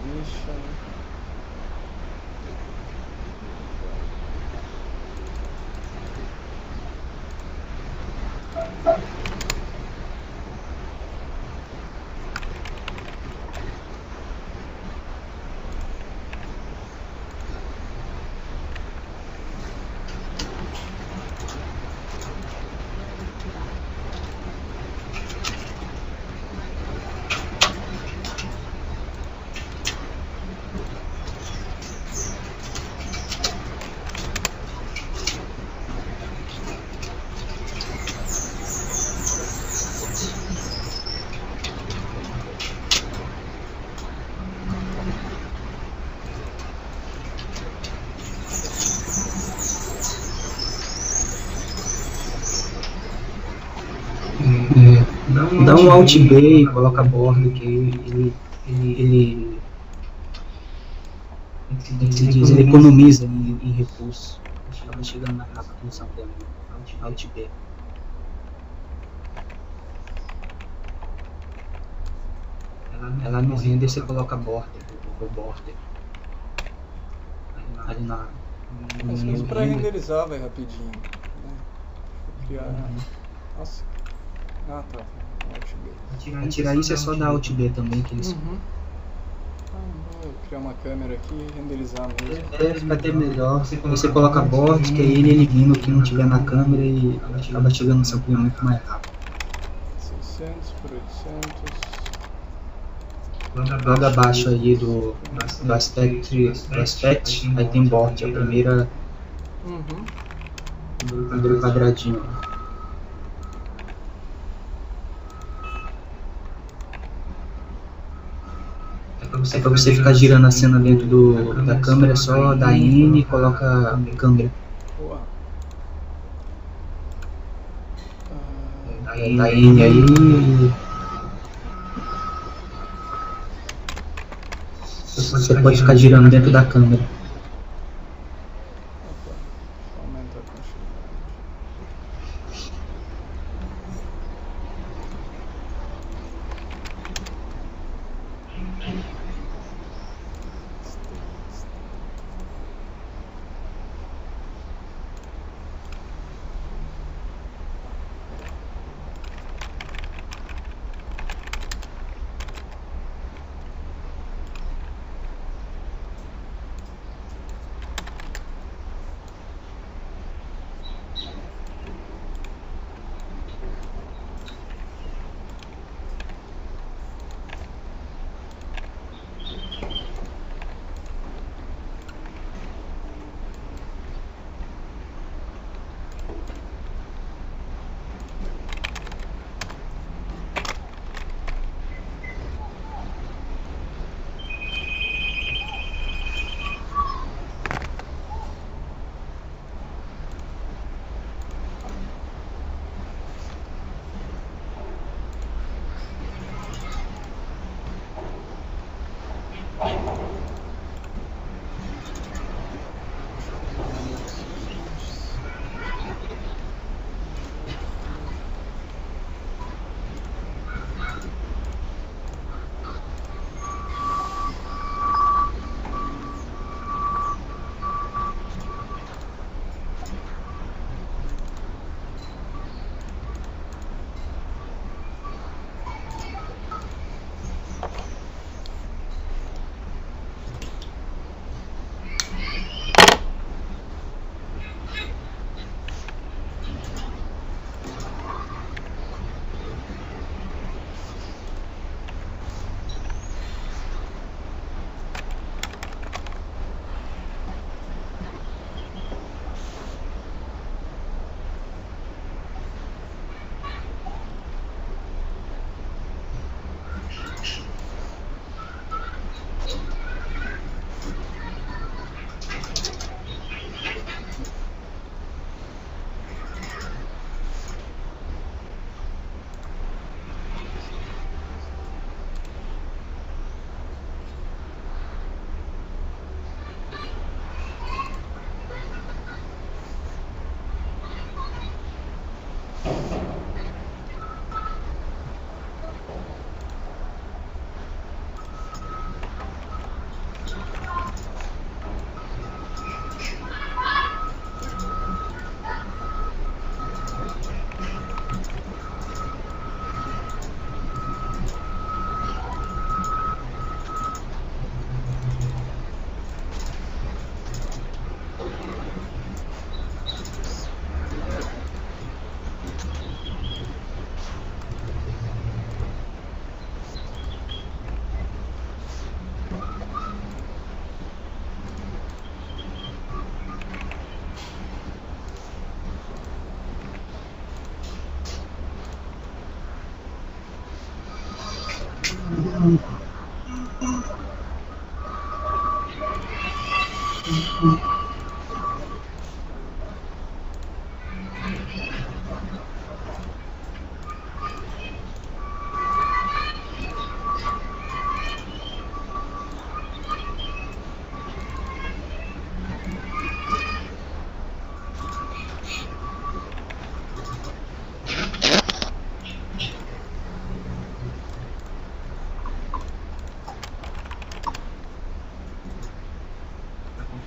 Lixa. Dá um Alt B e coloca a borda, que ele economiza em recursos. Acaba chegando na capa com sampleamento. Alt B. Ela no render você coloca border, o border. Ali na... Mas mesmo pra renderizar vai rapidinho. Né? Vou criar... Nossa. Ah, tá. Alt B. Tirar isso é só dar Alt B também, que eles... Vou criar uma câmera aqui e renderizar mesmo. Fica até melhor. Você coloca board, que aí ele elimina o que não tiver na câmera e acaba chegando no sampleamento mais rápido. 600 por 800. Logo abaixo aí do aspect, aí tem board, a primeira primeiro quadradinho. É pra você ficar girando a cena dentro da câmera, é só dar N e coloca a câmera. Boa. Dá N aí. Você pode ficar girando dentro da câmera. Opa. Aumenta a continuidade.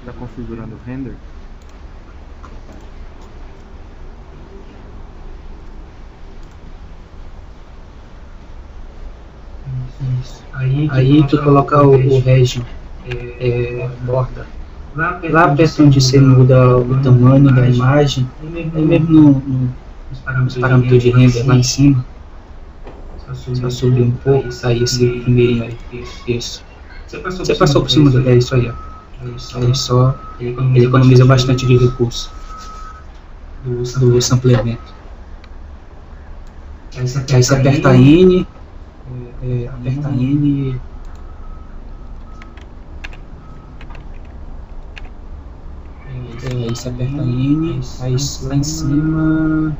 Tá configurando o render? Isso. Aí tu coloca o region, borda. Lá perto onde você muda o tamanho da imagem, aí mesmo nos parâmetros de render lá em cima, só subir um pouco, sair esse primeirinho aí. Isso. Você passou por cima do isso aí, ó. Aí só ele economiza bastante de recurso do sampleamento. Aí você aperta N, aperta N. Aí você aperta N, aí lá em cima,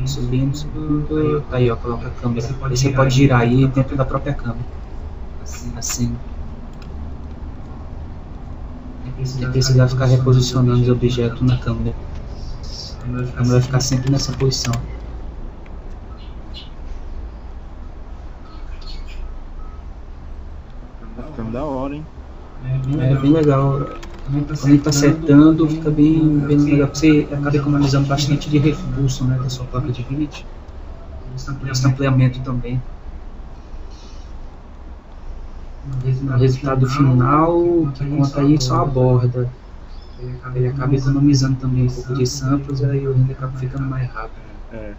subindo, aí ó, coloca a câmera. Aí você pode girar aí dentro da própria câmera, assim. Não precisar ficar reposicionando os objetos na câmera. A câmera vai ficar sempre nessa posição. Tá ficando da hora, hein? É bem legal. Quando ele tá acertando, fica bem legal. Você acaba economizando bastante de recurso, né, da sua placa de vídeo. O sampleamento também. O resultado final, que conta aí, só a borda. Ele acaba economizando também um pouco de samples, aí o render acaba ficando mais rápido. É.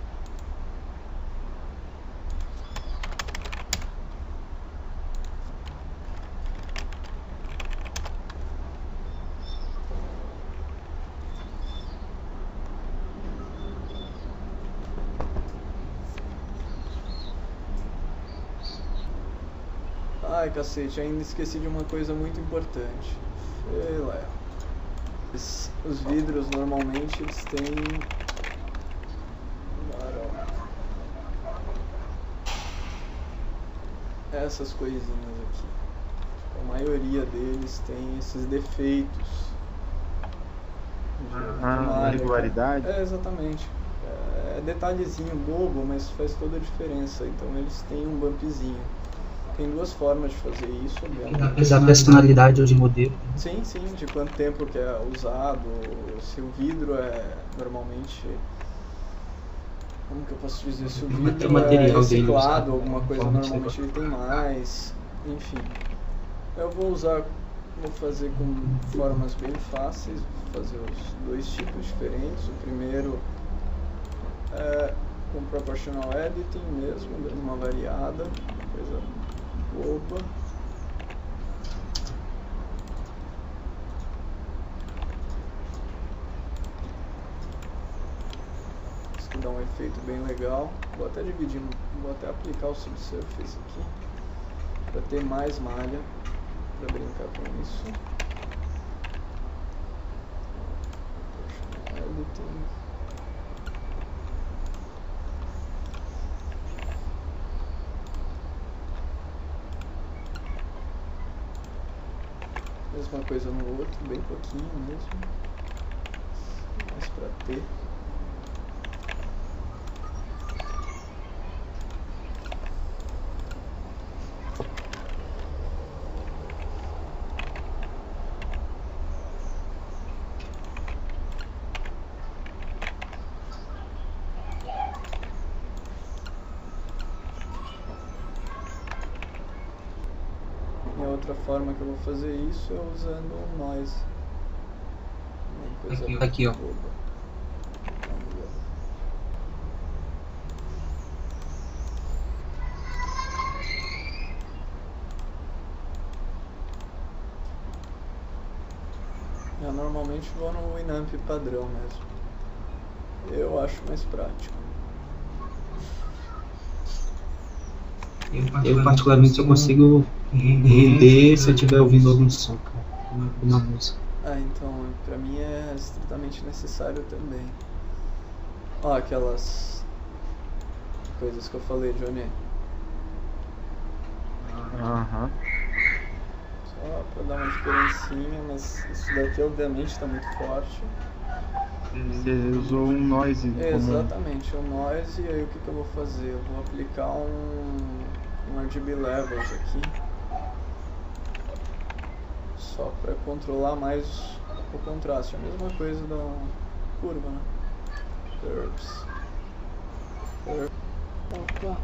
Ai, cacete, ainda esqueci de uma coisa muito importante. Sei lá. Os vidros normalmente eles têm essas coisinhas aqui. A maioria deles tem esses defeitos. Irregularidade? É, exatamente. É detalhezinho bobo, mas faz toda a diferença. Então eles têm um bumpzinho. Tem duas formas de fazer isso, obviamente. Da personalidade ou de modelo. Sim, de quanto tempo que é usado, se o vidro é normalmente... Como que eu posso dizer? Se o vidro é reciclado, alguma coisa, normalmente ele tem mais, enfim. Eu vou fazer com formas bem fáceis, vou fazer os dois tipos diferentes. O primeiro é com Proportional Editing mesmo, dando uma variada, coisa boba. Isso que dá um efeito bem legal. Vou até dividir, vou até aplicar o Subsurface aqui, para ter mais malha, para brincar com isso. Proportional Editing. Mesma coisa no outro, bem pouquinho mesmo, mas pra ter. E a outra forma que eu vou fazer isso é usando um noise. Uma coisa Aqui, ó. boba. Eu normalmente vou no Winamp padrão mesmo. Eu acho mais prático. Eu particularmente só consigo render se eu estiver ouvindo algum som, cara, uma música. Ah, então, pra mim é estritamente necessário também. Ó, aquelas coisas que eu falei, Johnny. Aham. Só pra dar uma diferencinha, mas isso daqui obviamente tá muito forte. Você usou um noise comum. Exatamente, o noise, e aí o que eu vou fazer? Eu vou aplicar um RGB levels aqui, só para controlar mais o contraste, a mesma coisa da curva, né? Curves. Opa!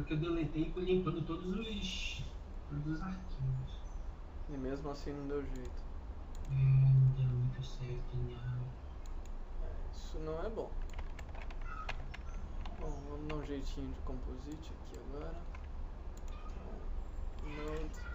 Que eu deletei e fui limpando todos os arquivos. E mesmo assim não deu jeito. Não deu muito certo, não. Isso não é bom. Bom, vamos dar um jeitinho de composite aqui agora. Então, node